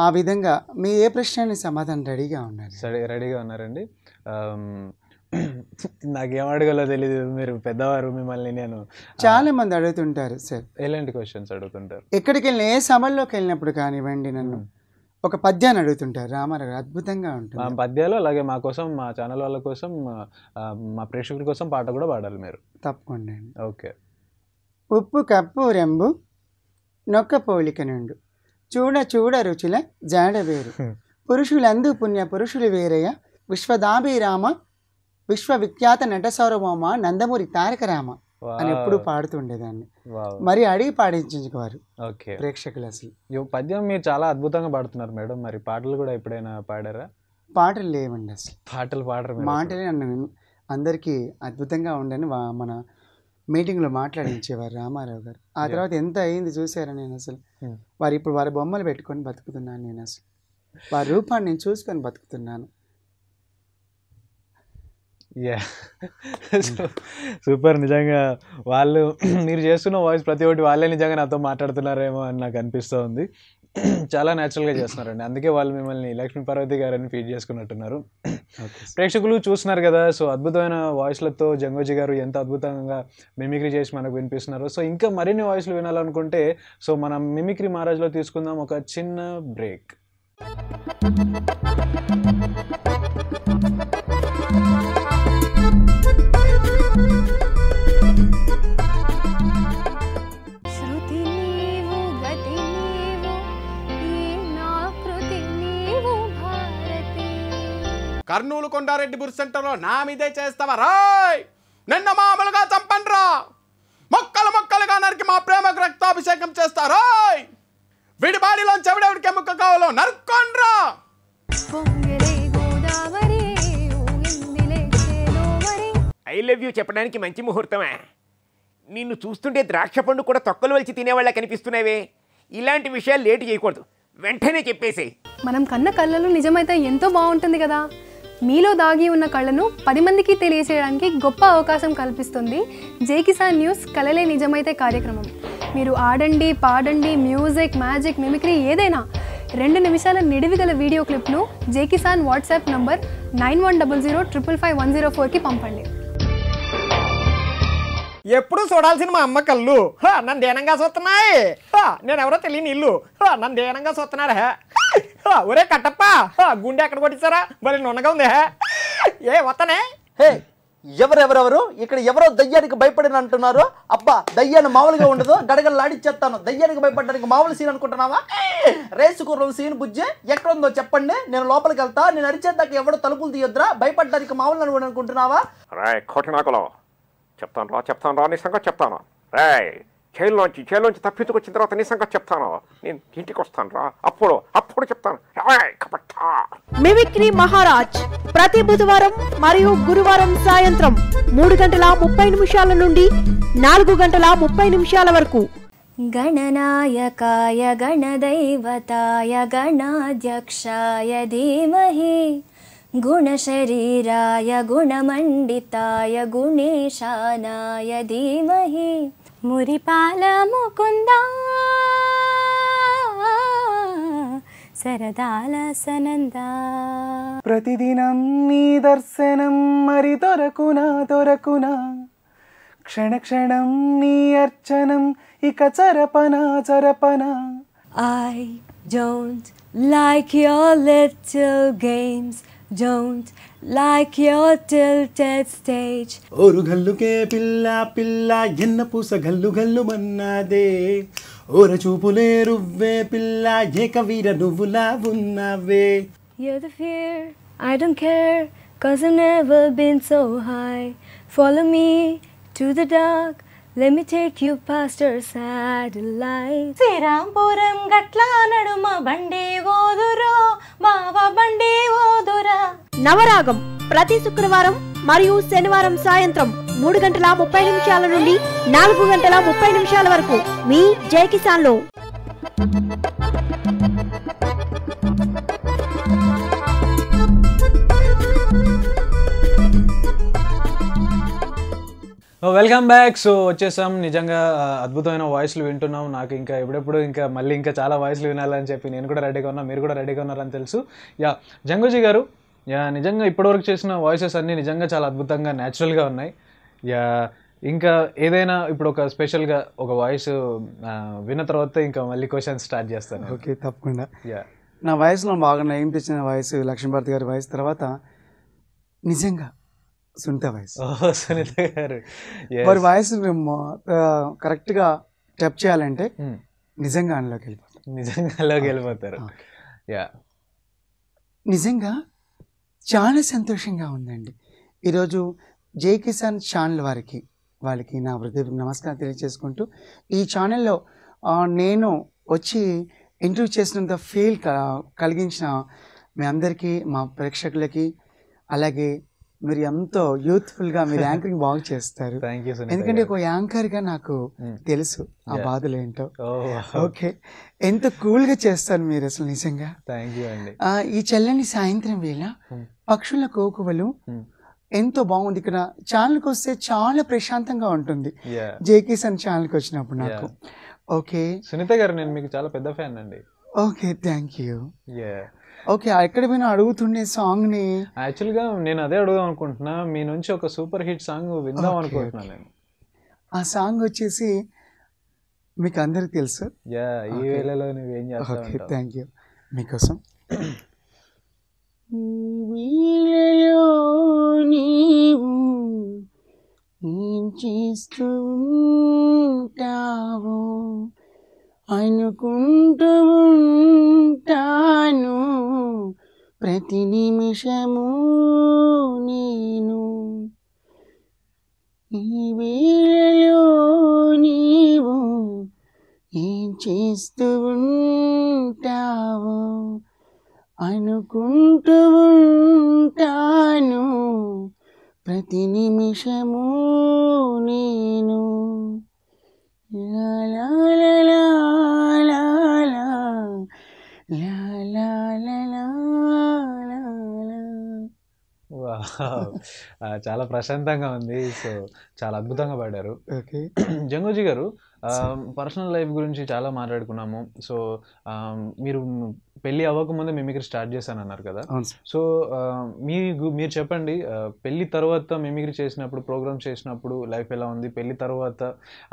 ఆ విధంగా మీ ఏ ప్రశ్న సమాధానం రెడీగా ఉన్నారండి? నాకేం అడగాలో తెలియదు, మీరు పెద్దవారు, మిమ్మల్ని నేను చాలా మంది అడుగుతుంటారు సార్. ఎలాంటి క్వశ్చన్స్ అడుగుతుంటారు? ఎక్కడికి వెళ్ళిన ఏ సభల్లోకి వెళ్ళినప్పుడు కానివ్వండి నన్ను ఒక పద్యాన్ని అడుగుతుంటారు. రామారావు అద్భుతంగా ఉంటుంది పద్యాలు. అలాగే మా కోసం, మా ఛానల్ వాళ్ళ కోసం, మా ప్రేక్షకుల కోసం పాట కూడా పాడాలి మీరు. తప్పకుండా. ఓకే. ఉప్పు కప్పు రెంబు నొక్క పోలిక నుండు, చూడ చూడ రుచుల జాడ వేరు, పురుషులందు పుణ్య పురుషులు వేరయ్య, విశ్వదాభిరామ విశ్వవిఖ్యాత నట సౌరభౌమ నందమూరి తారక రామ అని ఎప్పుడు పాడుతుండేదాన్ని. మరి అడిగి పాడించుకోవారు ప్రేక్షకులు. అసలు పద్యం మీరు చాలా అద్భుతంగా పాడుతున్నారు మేడం. మరి పాటలు కూడా ఎప్పుడైనా పాడారా? పాటలు లేవండి, అసలు పాటలు పాడరు. మాటలే నన్ను అందరికీ అద్భుతంగా ఉండని మన మీటింగ్లో మాట్లాడించేవారు రామారావు గారు. ఆ తర్వాత ఎంత అయింది చూసారా నేను. అసలు వారి బొమ్మలు పెట్టుకొని బతుకుతున్నాను నేను. అసలు వారి రూపాన్ని నేను చూసుకొని బతుకుతున్నాను. సూపర్. నిజంగా వాళ్ళు మీరు చేస్తున్న వాయిస్ ప్రతి ఒక్కటి వాళ్ళే నిజంగా నాతో మాట్లాడుతున్నారేమో అని నాకు అనిపిస్తూ ఉంది. చాలా న్యాచురల్గా చేస్తున్నారండి. అందుకే వాళ్ళు మిమ్మల్ని లక్ష్మీపార్వతి గారని ఫీడ్ చేసుకున్నట్టున్నారు. ప్రేక్షకులు చూస్తున్నారు కదా. సో అద్భుతమైన వాయిస్లతో జంగోజీ గారు ఎంత అద్భుతంగా మిమిక్రీ చేసి మనకు వినిపిస్తున్నారు. సో ఇంకా మరిన్ని వాయిస్లు వినాలనుకుంటే సో మనం మిమిక్రీ మహారాజ్లో తీసుకుందాం ఒక చిన్న బ్రేక్. కర్నూలు కొండారెడ్డి బుర్ సెంటర్లో నా మీదే చేస్తావా రాయ్? నిన్న మామూలుగా చంపండ్రా, మొక్కలుగా నరికి మా ప్రేమకు రక్తాభిషేకం చేస్తారాయ్. విడి బాడీలోంచి ఎవడెవడికి ఎముక కావాలో నరుక్కోండ్రా. ఐ లవ్ యూ చెప్పడానికి మంచి ముహూర్తమే. నిన్ను చూస్తుంటే ద్రాక్ష పండు కూడా తొక్కలు వలిచి తినేవాళ్ళ కనిపిస్తున్నావే. ఇలాంటి విషయాలు లేటు చేయకూడదు, వెంటనే చెప్పేసి. మనం కన్న కళ్ళలో నిజమైతే ఎంతో బాగుంటుంది కదా. మీలో దాగి ఉన్న కళను 10 మందికి తెలియజేయడానికి గొప్ప అవకాశం కల్పిస్తుంది జై కిసాన్ న్యూస్ కలలే నిజమైతే కార్యక్రమం. మీరు ఆడండి, పాడండి, మ్యూజిక్, మ్యాజిక్, మిమిక్రీ ఏదైనా 2 నిమిషాల నిడివిగల వీడియో క్లిప్ను జై కిసాన్ వాట్సాప్ నంబర్ 9100555104కి పంపండి. ఎప్పుడు చూడాల్సిన మా అమ్మ కళ్ళు నన్ను దేనంగా చూస్తున్నాయి. నేను ఎవరో తెలియని ఇల్లు నన్ను దేనంగా చూస్తున్నారా. ఒరే కట్టప్ప, గుండె ఎక్కడ కొట్టించారా? మరి నున్నగా ఉంది. ఏ వస్తనే. హే, ఎవరెవరెవరు ఇక్కడ ఎవరో దయ్యానికి భయపడిన అంటున్నారు. అబ్బా, దయ్యాన్ని మామూలుగా ఉండదు, గడగడలాడిచ్చేస్తాను. దయ్యానికి భయపడడానికి మామూలు సీన్ అనుకుంటున్నావా? రేసుకుర్రం సీన్ బుజ్జి ఎక్కడ ఉందో చెప్పండి, నేను లోపలికి వెళ్తా. నేను అరిచేద్దాక ఎవడో తలుపులు తీయొద్దురా, భయపడడానికి మామూలు అనుకుంటున్నావా? చెప్తాను రా నీ సంగతి చెప్తాను. రాయ్, జైల్లోంచి తప్పించుకొచ్చిన తర్వాత నీ సంగతి చెప్తాను. నేను ఇంటికి వస్తాను రా, అప్పుడు చెప్తాను. మిమిక్రీ మహారాజ్ ప్రతి బుధవారం మరియు గురువారం సాయంత్రం 3:30 నుండి 4:30 వరకు. గణనాయకాయ గణదైవతాయ గణాధ్యక్షాయ ధీమహి గుణశరీరాయ గుణమండితాయ గుణేశానాయ ధీమహి మురిపాల ముకుంద సరదాల సనంద. ప్రతిదినం నీ దర్శనం మరి దొరకునా క్షణ క్షణం నీ అర్చనం ఇక చరపనా. I don't like your little games, don't like your tilted stage. ఓరు గల్లుకే పిల్ల పిల్ల ఎన్న పూస గల్లు గల్లు మన్నాదే, ఓర చూపులే రువ్వే పిల్ల ఏక వీర నువ్వులా ఉన్నావే. You're the fear, I don't care, 'cause I've never been so high. Follow me to the dark, let me take you past our satellites. Srirampuram గట్ల నడుమ బండి ఓదురో బావ బండి ఓదురా. నవరాగం ప్రతి శుక్రవారం మరియు శనివారం సాయంత్రం 3:30 నుండి 4:30 వరకు మీ జై కిసాన్ లో. Welcome back. సో వచ్చేసాం. నిజంగా అద్భుతమైన వాయిస్లు వింటున్నాం. నాకు ఇంకా ఎప్పుడెప్పుడు మళ్ళీ ఇంకా చాలా వాయిస్లు వినాలని చెప్పి నేను కూడా రెడీగా ఉన్నా, మీరు కూడా రెడీగా ఉన్నారని తెలుసు. జంగూజీ గారు, నిజంగా ఇప్పటివరకు చేసిన వాయిసెస్ అన్నీ నిజంగా చాలా అద్భుతంగా న్యాచురల్గా ఉన్నాయి. ఇంకా ఏదైనా ఇప్పుడు ఒక స్పెషల్గా ఒక వాయిస్ విన్న తర్వాత ఇంకా మళ్ళీ క్వశ్చన్ స్టార్ట్ చేస్తాను. ఓకే, తప్పకుండా. నా వాయిస్లో బాగా నయం తెచ్చిన వాయిస్ లక్ష్మీభారతి గారి వాయిస్, తర్వాత నిజంగా సునీత వాయిస్. సునీత గారు వారి వాయిస్ కరెక్ట్గా టెప్ చేయాలంటే నిజంగా అందులోకి వెళ్ళిపోతారు. నిజంగా చాలా సంతోషంగా ఉందండి. ఈరోజు జై కిసాన్ ఛానల్ వాళ్ళకి నా హృదయపూర్వక నమస్కారం తెలియజేసుకుంటూ, ఈ ఛానల్లో నేను వచ్చి ఇంటర్వ్యూ చేసినంత ఫీల్ కలిగించిన మీ అందరికీ, మా ప్రేక్షకులకి, అలాగే మీరు ఎంతో యూత్ఫుల్గా మీరు యాంకరింగ్ బాగా చేస్తారు. ఎందుకంటే ఒక యాంకర్గా నాకు తెలుసు ఆ బాధలు ఏంటో. ఓకే, ఎంత కూల్గా చేస్తారు మీరు అసలు నిజంగా. ఈ చల్లని సాయంత్రం వేళ పక్షుల కోకువలు ఎంతో బాగుంది. ఇక్కడ ఛానల్కి వస్తే చాలా ప్రశాంతంగా ఉంటుంది జై కిసాన్ ఛానల్కి వచ్చినప్పుడు నాకు. ఓకే సునీత గారు, నేను మీకు చాలా పెద్ద ఫ్యాన్ అండి. Okay, thank you. ఓకే, ఎక్కడ పోయినా అడుగుతుండే సాంగ్ని. యాక్చువల్గా నేను అదే అడుగుదాం అనుకుంటున్నా, మీ నుంచి ఒక సూపర్ హిట్ సాంగ్ విందాం అనుకుంటున్నాను నేను. ఆ సాంగ్ వచ్చేసి మీకు అందరికి తెలుసు. ఈ వేళలో నువ్వేం చేస్తావు. Okay, thank you. మీకోసం నీవు ఏం చేస్తూ ఉంటావో అనుకుంటూ ఉంటాను ప్రతి నిమిషము నేను. ఈ వేళలో నీవు ఏం చేస్తూ ఉంటావో అనుకుంటూ ఉంటాను ప్రతి నిమిషము నేను. చాలా ప్రశాంతంగా ఉంది. సో చాలా అద్భుతంగా పాడారు. ఓకే జంగూజీ గారు, పర్సనల్ లైఫ్ గురించి చాలా మాట్లాడుకున్నాము. సో మీరు పెళ్ళి అవ్వకముందే మిమిక్రీ స్టార్ట్ చేశాను అన్నారు కదా. సో మీరు చెప్పండి, పెళ్ళి తర్వాత మిమిక్రీ చేసినప్పుడు, ప్రోగ్రామ్ చేసినప్పుడు లైఫ్ ఎలా ఉంది? పెళ్ళి తర్వాత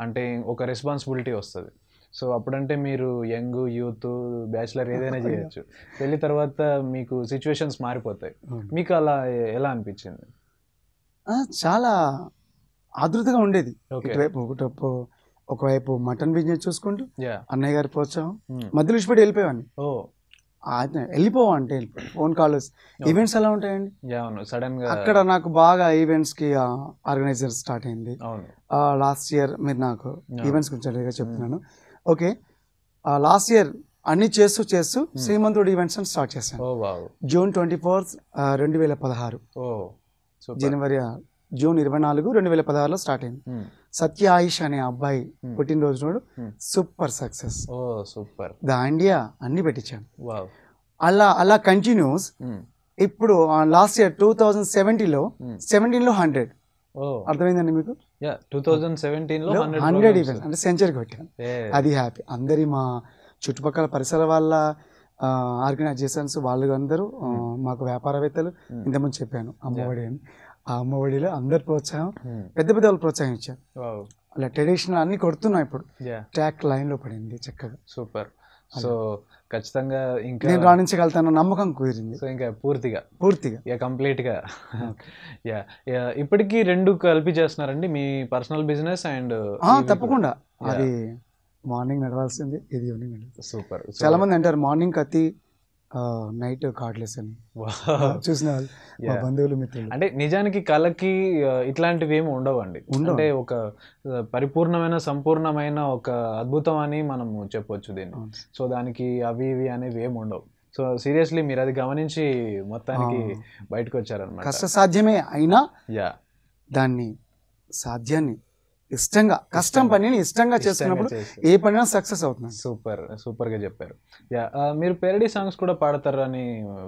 అంటే ఒక రెస్పాన్సిబిలిటీ వస్తుంది. సో అప్పుడంటే మీరు యంగ్, యూత్, బ్యాచిలర్ ఏదైనా చేయొచ్చు. పెళ్ళి తర్వాత మీకు సిచ్యువేషన్స్ మారిపోతాయి. మీకు అలా ఎలా అనిపించింది? చాలా ఆదృతగా ఉండేది. ఒకవైపు మటన్ బిజినెస్ చూసుకుంటూ అన్నయ్య గారి ప్రోత్సాహం, మధ్యలో ఇష్టపడి వెళ్ళిపోయాను. వెళ్ళిపోవంటే ఫోన్ కాల్స్, ఈవెంట్స్ ఎలా ఉంటాయండి సడన్ గా. అక్కడ నాకు బాగా ఈవెంట్స్ కి ఆర్గనైజర్ స్టార్ట్ అయింది లాస్ట్ ఇయర్. మీరు నాకు ఈవెంట్స్ గురించి చెప్తున్నాను. ఓకే, లాస్ట్ ఇయర్ అన్ని చేస్తూ శ్రీమంతుడు ఈవెంట్స్ అని స్టార్ట్ చేశాను. జూన్ 24, 2016, జూన్ 24, 2016లో స్టార్ట్ అయింది. సత్య ఆయుష్ అనే అబ్బాయి పుట్టినరోజు నాడు సూపర్ సక్సెస్. సూపర్. దాండియా అన్ని పెట్టించాను. అలా కంటిన్యూస్ ఇప్పుడు లాస్ట్ ఇయర్ 2017లో 100. అర్థమైందండి మీకు? 2017లో 100 ఈవెంట్స్ అంటే సెంచరీ కొట్టాను. అది హ్యాపీ. అందరి మా చుట్టుపక్కల పరిసర వాళ్ళ ఆర్గనైజేషన్స్ వాళ్ళు అందరూ మాకు వ్యాపారవేత్తలు ఇంతకుముందు చెప్పాను అమ్మఒడి అని. ఆ అమ్మఒడిలో అందరు ప్రోత్సాహం, పెద్ద పెద్ద వాళ్ళు ప్రోత్సాహం ఇచ్చారు. అలా ట్రెడిషనల్ అన్ని కొడుతున్నాయి. ఇప్పుడు ట్రాక్ లైన్లో పడింది చక్కగా. సూపర్. సో ఖచ్చితంగా ఇంకా నేను రాణించగలుగుతాను నమ్మకం కుదిరింది. సో ఇంకా పూర్తిగా కంప్లీట్గా. ఇప్పటికీ 2 కలిపి చేస్తున్నారండి మీ పర్సనల్ బిజినెస్ అండ్? తప్పకుండా. అది మార్నింగ్ నడవాల్సింది, ఇది ఈవినింగ్ నడవాలి. సూపర్. చాలా మంది అంటారు మార్నింగ్ కత్తి నైట్ కార్డ్లెస్ అని. చూసిన వాళ్ళు మా బంధువులు మిత్రులు. అంటే నిజానికి కళకి ఇట్లాంటివి ఏమి ఉండవండి. అంటే ఒక పరిపూర్ణమైన సంపూర్ణమైన ఒక అద్భుతం అని మనం చెప్పొచ్చు దీన్ని. సో దానికి అవి ఇవి అనేవి ఏమి ఉండవు. సో సీరియస్లీ మీరు అది గమనించి మొత్తానికి బయటకు వచ్చారనమాట. కష్ట సాధ్యమే అయినా దాన్ని సాధ్యాన్ని ఇష్టంగా, కష్టం పనిని ఇష్టంగా చేస్తున్నప్పుడు ఏ పనైనా సక్సెస్ అవుతుంది. సూపర్గా చెప్పారు. మీరు పేరడీ సాంగ్స్ కూడా పాడతారు అని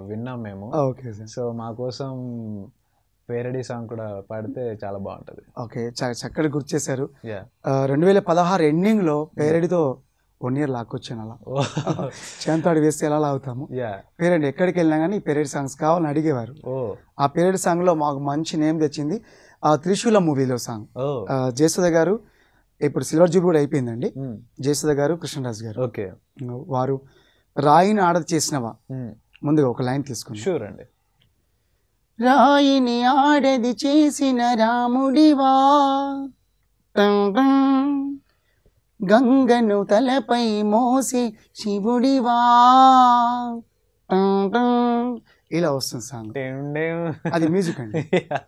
విన్నాం మేము. Okay sir. సో మా కోసం పేరడీ సాంగ్ కూడా పాడితే చాలా బాగుంటుంది. ఓకే, చక్కటి గుర్తు చేశారు. 2016 ఎండింగ్లో పేరడీతో 1 year లాక్కొచ్చాను. అలా చేంతాడు వేస్తే ఎలా లాగుతాము. పేరడీ ఎక్కడికి వెళ్ళినా కానీ పేరడీ సాంగ్స్ కావాలని అడిగేవారు. ఆ పేరడీ సాంగ్లో మాకు మంచి నేమ్ తెచ్చింది త్రిశూల మూవీలో సాంగ్. జయసుధ గారు, ఇప్పుడు సిల్వర్ జూబిలీ కూడా అయిపోయిందండి. జయసుధ గారు, కృష్ణరాజు గారు, వారు రాయిని ఆడది చేసినవా ముందుగా ఒక లైన్ తీసుకుని. షూర్ అండి. రాయిని ఆడది చేసిన రాముడివా, గంగను తలపై మోసి శివుడివా, ఇలా వస్తుంది సాంగ్. అది మ్యూజిక్ అండి.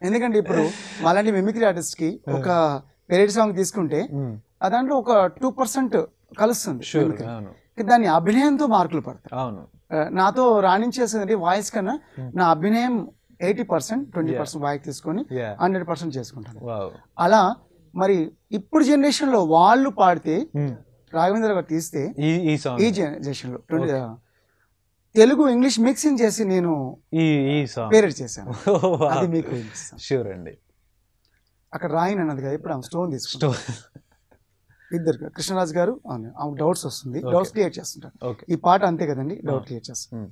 ఎందుకంటే ఇప్పుడు అలాంటి మిమిక్రీ ఆర్టిస్ట్ కి ఒక పెరేడ్ సాంగ్ తీసుకుంటే దాంట్లో ఒక 2% కలుస్తుంది. దాన్ని అభినయంతో మార్కులు పడతాయి. నాతో రాణించేసింది వాయిస్ కన్నా నా అభినయం 80%, 20% వాయిస్ తీసుకొని 100% చేసుకుంటాను. అలా మరి ఇప్పుడు జనరేషన్ లో వాళ్ళు పాడితే రాఘవేంద్ర గారు తీస్తే ఈ జనరేషన్ లో తెలుగు ఇంగ్లీష్ మిక్సింగ్ చేసి నేను పేరేడ్ చేశాను. అది మీకు షూర్ అండి. అక్కడ రాయిని అన్నది కదా, ఇప్పుడు స్టోన్ తీసుకుంటాం. ఇద్దరు కృష్ణరాజు గారు డౌట్స్ వస్తుంది, డౌట్స్ క్లియర్ చేస్తుంటారు. ఈ పాట అంతే కదండి, డౌట్ క్లియర్ చేస్తాం.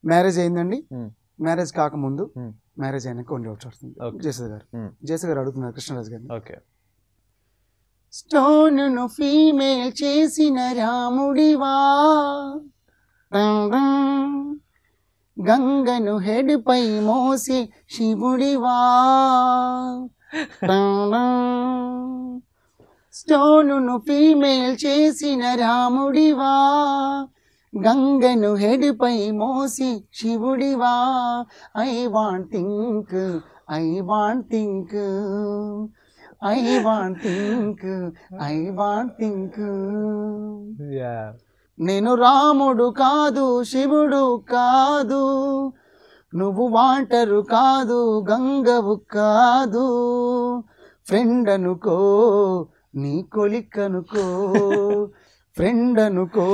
మ్యారేజ్ అయిందండి, మ్యారేజ్ కాకముందు, మ్యారేజ్ అయినాక కొన్ని డౌట్స్ వస్తుంది. జయసుధ గారు అడుగుతున్నారు కృష్ణరాజు గారిని. స్టోన్ను ఫీమేల్ చేసిన రాముడివా, గంగను హెడ్ పై మోసి శివుడివా, స్టోనును ఫీమేల్ చేసిన రాముడివా, గంగను హెడ్ పై మోసి శివుడివా. I want think, I want think, I want think, I want think. నేను రాముడు కాదు, శివుడు కాదు, నువ్వు వాంటరు కాదు, గంగవు కాదు, ఫ్రెండ్ అనుకో, నీ కొలికనుకో, ఫ్రెండ్ అనుకో,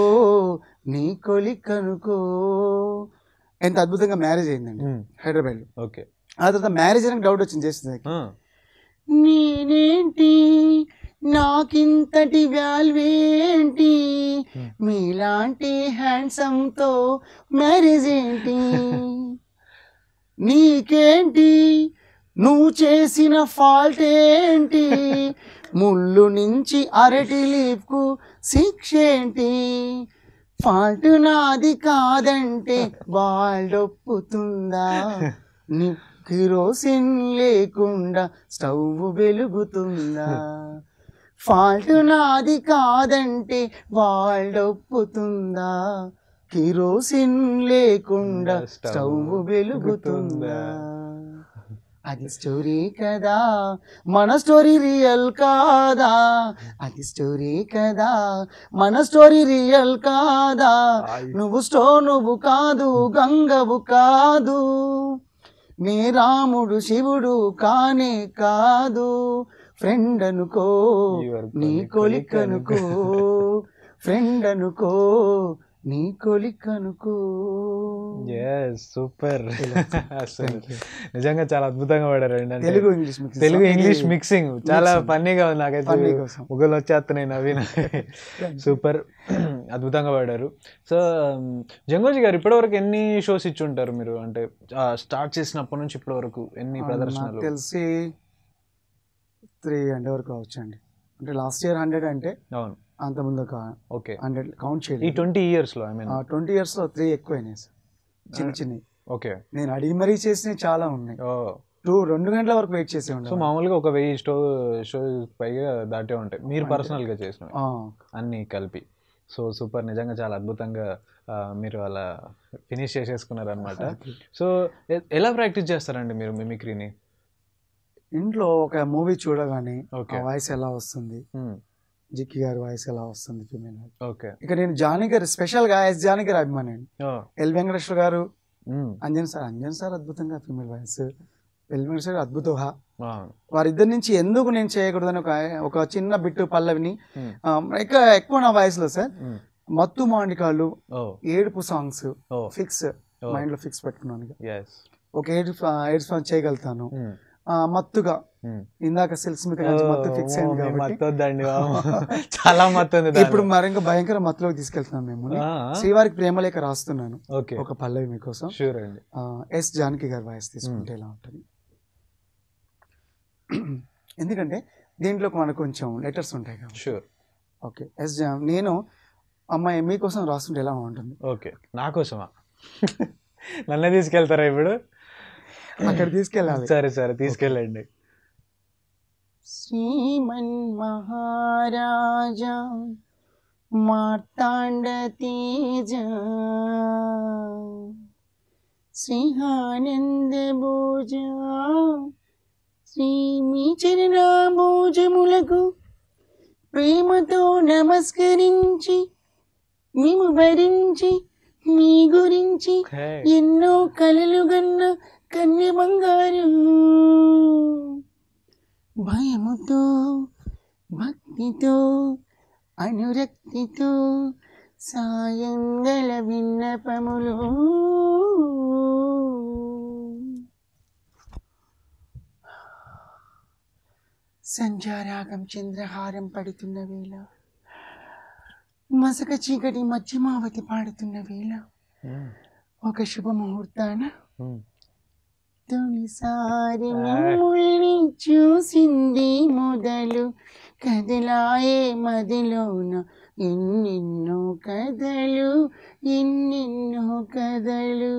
నీ కొలికనుకో. ఎంత అద్భుతంగా మ్యారేజ్ అయిందండి హైదరాబాద్లో. ఓకే. ఆ తర్వాత మ్యారేజ్ అని డౌట్ వచ్చింది చేస్తుంది. నేనేంటి నాకింతటి వాల్వేంటి, మీలాంటి హ్యాండ్సమ్తో మ్యారేజ్ ఏంటి, నీకేంటి నువ్వు చేసిన ఫాల్ట్ ఏంటి, ముళ్ళు నుంచి అరటి లీఫ్కు శిక్ష ఏంటి, ఫాల్ట్ నాది కాదంటే వాళ్ళు ఒప్పుతుందా, నీ కిరోసిన్ లేకుండా స్టవ్ వెలుగుతుందా, ఫాల్ట్ నాది కాదంటే వాళ్ళు ఒప్పుతుందా, కిరోసిన్ లేకుండా స్టవ్ వెలుగుతుందా. అది స్టోరీ కదా, మన స్టోరీ రియల్ కాదా, అది స్టోరీ కదా, మన స్టోరీ రియల్ కాదా, నువ్వు కాదు, గంగవు కాదు, నీ రాముడు శివుడు కానే కాదు, ఫ్రెండ్ అనుకో, నీ కొలికనుకో, ఫ్రెండ్ అనుకో, నీ కొలి కనుకో. సూపర్. నిజంగా చాలా అద్భుతంగా పాడారండి. తెలుగు ఇంగ్లీష్ మిక్సింగ్ చాలా ఫన్నీగా ఉంది. నాకైతే ముగ్గులు వచ్చేస్తున్నాయి నవీన్. సూపర్, అద్భుతంగా పాడారు. సో జంగోజీ గారు ఇప్పటివరకు ఎన్ని షోస్ ఇచ్చి ఉంటారు మీరు? అంటే స్టార్ట్ చేసినప్పటి నుంచి ఇప్పటి వరకు ఎన్ని ప్రదర్శనలు? తెలిసి 300 వరకు అవచ్చండి. అంటే లాస్ట్ ఇయర్ 100 అంటే అవును, అంత ముందు ఒక 100 కౌంట్ చేయాలి. ఈ 20 years లో 20 years లో 3 ఎక్కువైనాయి సార్, చిన్న చిన్నవి. ఓకే, నేను అడిగి మరీ చేసినవి చాలా ఉన్నాయి. 2 గంటల వరకు వెయిట్ చేసి ఉంటాను. సో మామూలుగా ఒక 1000 షో పైగా దాటే ఉంటాయి మీరు పర్సనల్ గా చేసినవి అన్ని కలిపి. సో సూపర్, నిజంగా చాలా అద్భుతంగా మీరు అలా ఫినిష్ చేసేసుకున్నారు అనమాట. సో ఎలా ప్రాక్టీస్ చేస్తారండి మీరు మిమిక్రీని? ఇంట్లో ఒక మూవీ చూడగానే వాయిస్ ఎలా వస్తుంది, జిక్కి గారి వాయిస్ ఎలా వస్తుంది ఫీమేల్. ఓకే, ఇక నేను జానీ గారు స్పెషల్ గా జానీ గారి అభిమాని అండి. ఎల్ వెంకటేశ్వర గారు, అంజన్ సార్ అద్భుతంగా ఫీమేల్ వాయిస్. ఎల్ వెంకటేశ్వర అద్భుత. వారిద్దరి నుంచి ఎందుకు నేను చేయకూడదని ఒక చిన్న బిట్టు పల్లవిని ఎక్కువ నా వాయిస్ లో సార్. మత్తు మాండికాళ్ళు, ఏడుపు సాంగ్స్ ఫిక్స్ మైండ్ లో ఫిక్స్ పెట్టుకున్నాను. ఒక ఏడు సాంగ్ చేయగలుగుతాను మత్తుగా. ఇందాక సెల్స్ మత్తు ఫిక్స్ అయింది కాబట్టి చాలా మత్తు ఉంది. ఇప్పుడు మరి ఇంకా భయంకర మత్తులోకి తీసుకెళ్తున్నాం మేము. శ్రీవారికి ప్రేమలేఖ రాస్తున్నాను ఒక పల్లవి మీకోసం. ఎస్ జానకి గారి వాయిస్ తీసుకుంటే ఎలా ఉంటుంది? ఎందుకంటే దీంట్లో మనకు కొంచెం లెటర్స్ ఉంటాయి కదా. ఓకే, ఎస్ నేను అమ్మాయి మీకోసం రాస్తుంటే ఎలా ఉంటుంది? ఓకే, నా కోసమా? నన్ను తీసుకెళ్తారా ఇప్పుడు? అక్కడ తీసుకెళ్ళాలి. సరే సరే, తీసుకెళ్ళండి. శ్రీమన్ మహారాజా మార్తాండ తేజ శ్రీహానంద భోజ శ్రీ మీ చరణాభోజములకు ప్రేమతో నమస్కరించి మేము భరించి మీ గురించి ఎన్నో కలలు గన్న కన్య బంగారు, భయముతో భక్తితో అనురక్తితో సాయంగల విన్నపములు సంధ్యారాగం చంద్రహారం పడుతున్న వేళ, మసక చీకటి మధ్యమావతి పాడుతున్న వేళ, ఒక శుభముహూర్తాన తొలిసారి మిమ్మల్ని చూసింది మొదలు కదలాయే మదిలోన ఎన్నెన్నో కథలు ఎన్నెన్నో కథలు.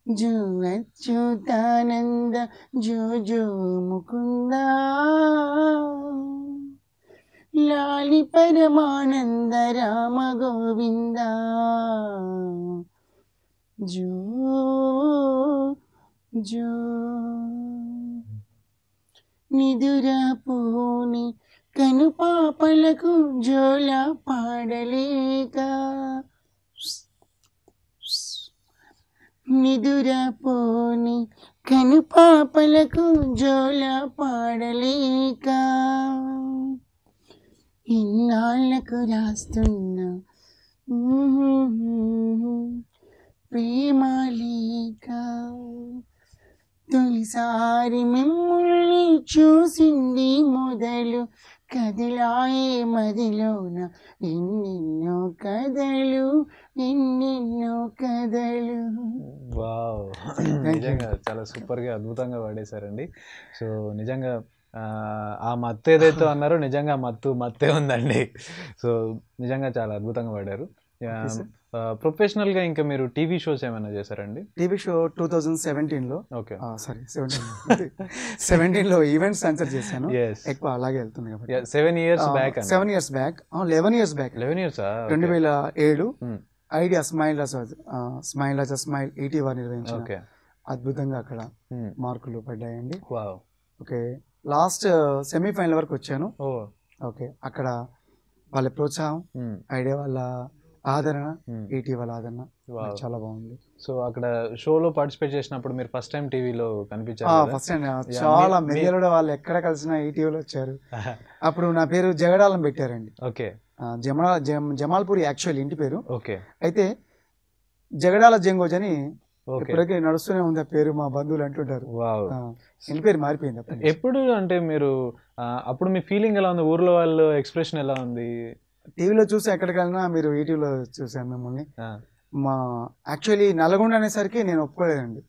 జో అచ్యుతానంద జో జో ముకుంద లాలి పరమానంద రామ గోవింద జో జో. నిదురపోని కను పాపలకు జోల పాడలేక, నిదురపోని కను పాపలకు జోల పాడలేక, ఇన్నాళ్లకు రాస్తున్నా ప్రేమలేక. తొలిసారి మిమ్మల్ని చూసింది మొదలు కదలాయే మదిలోన ఎన్నెన్నో కథలు ఎన్నెన్నో కథలు. వావ్, నిజంగా చాలా సూపర్గా అద్భుతంగా పాడేశారండి. సో నిజంగా ఆ మత్తు ఏదైతే అన్నారో నిజంగా మత్తే ఉందండి. సో నిజంగా చాలా అద్భుతంగా పాడారు. ప్రొఫెషనల్గా ఇంకా మీరు టీవీ షోస్ ఏమైనా చేశారండి? టీవీ షో 2017లో, ఓకే సారీ 17లో ఈవెంట్స్ ఆన్సర్ చేశాను. ఎక్కువ అలాగే వెళ్తుంది కాబట్టి 7 years back 11 years back 2007 Idea smile Raja smile ETV నిర్వహించిన అద్భుతంగా అక్కడ మార్కులు పడ్డాయండి. ఓకే, లాస్ట్ సెమీఫైనల్ వరకు వచ్చాను. ఓకే, అక్కడ వాళ్ళ ప్రోత్సాహం, ఐడియా వాళ్ళ ఆదరణ, ఇటీవల ఆదరణ చాలా బాగుంది. సో అక్కడ షోలో పార్టిసిపేట్ చేసినప్పుడు మీరు ఫస్ట్ టైం టీవీలో కనిపించారు? First time. చాలా మిర్యాలగూడ వాళ్ళు ఎక్కడ కలిసినా ఈటీవీలో వచ్చారు. అప్పుడు నా పేరు జగడాలం పెట్టారండి. ఓకే. జమాల్పూరి యాక్చువల్ ఇంటి పేరు. ఓకే. అయితే జగడాల జంగోజ్ అని ఇప్పటికే నడుస్తూనే ఉంది ఆ పేరు, మా బంధువులు అంటుంటారు. ఇంటి పేరు మారిపోయింది. ఎప్పుడు అంటే మీరు అప్పుడు మీ ఫీలింగ్ ఎలా ఉంది? ఊర్లో వాళ్ళు ఎక్స్ప్రెషన్ ఎలా ఉంది? టీవీలో చూసి ఎక్కడికి వెళ్ళినా మీరు ఈటీవీలో చూసాను మిమ్మల్ని. మా యాక్చువల్లీ నల్గొండ అనేసరికి నేను ఒప్పుకోలేదండి,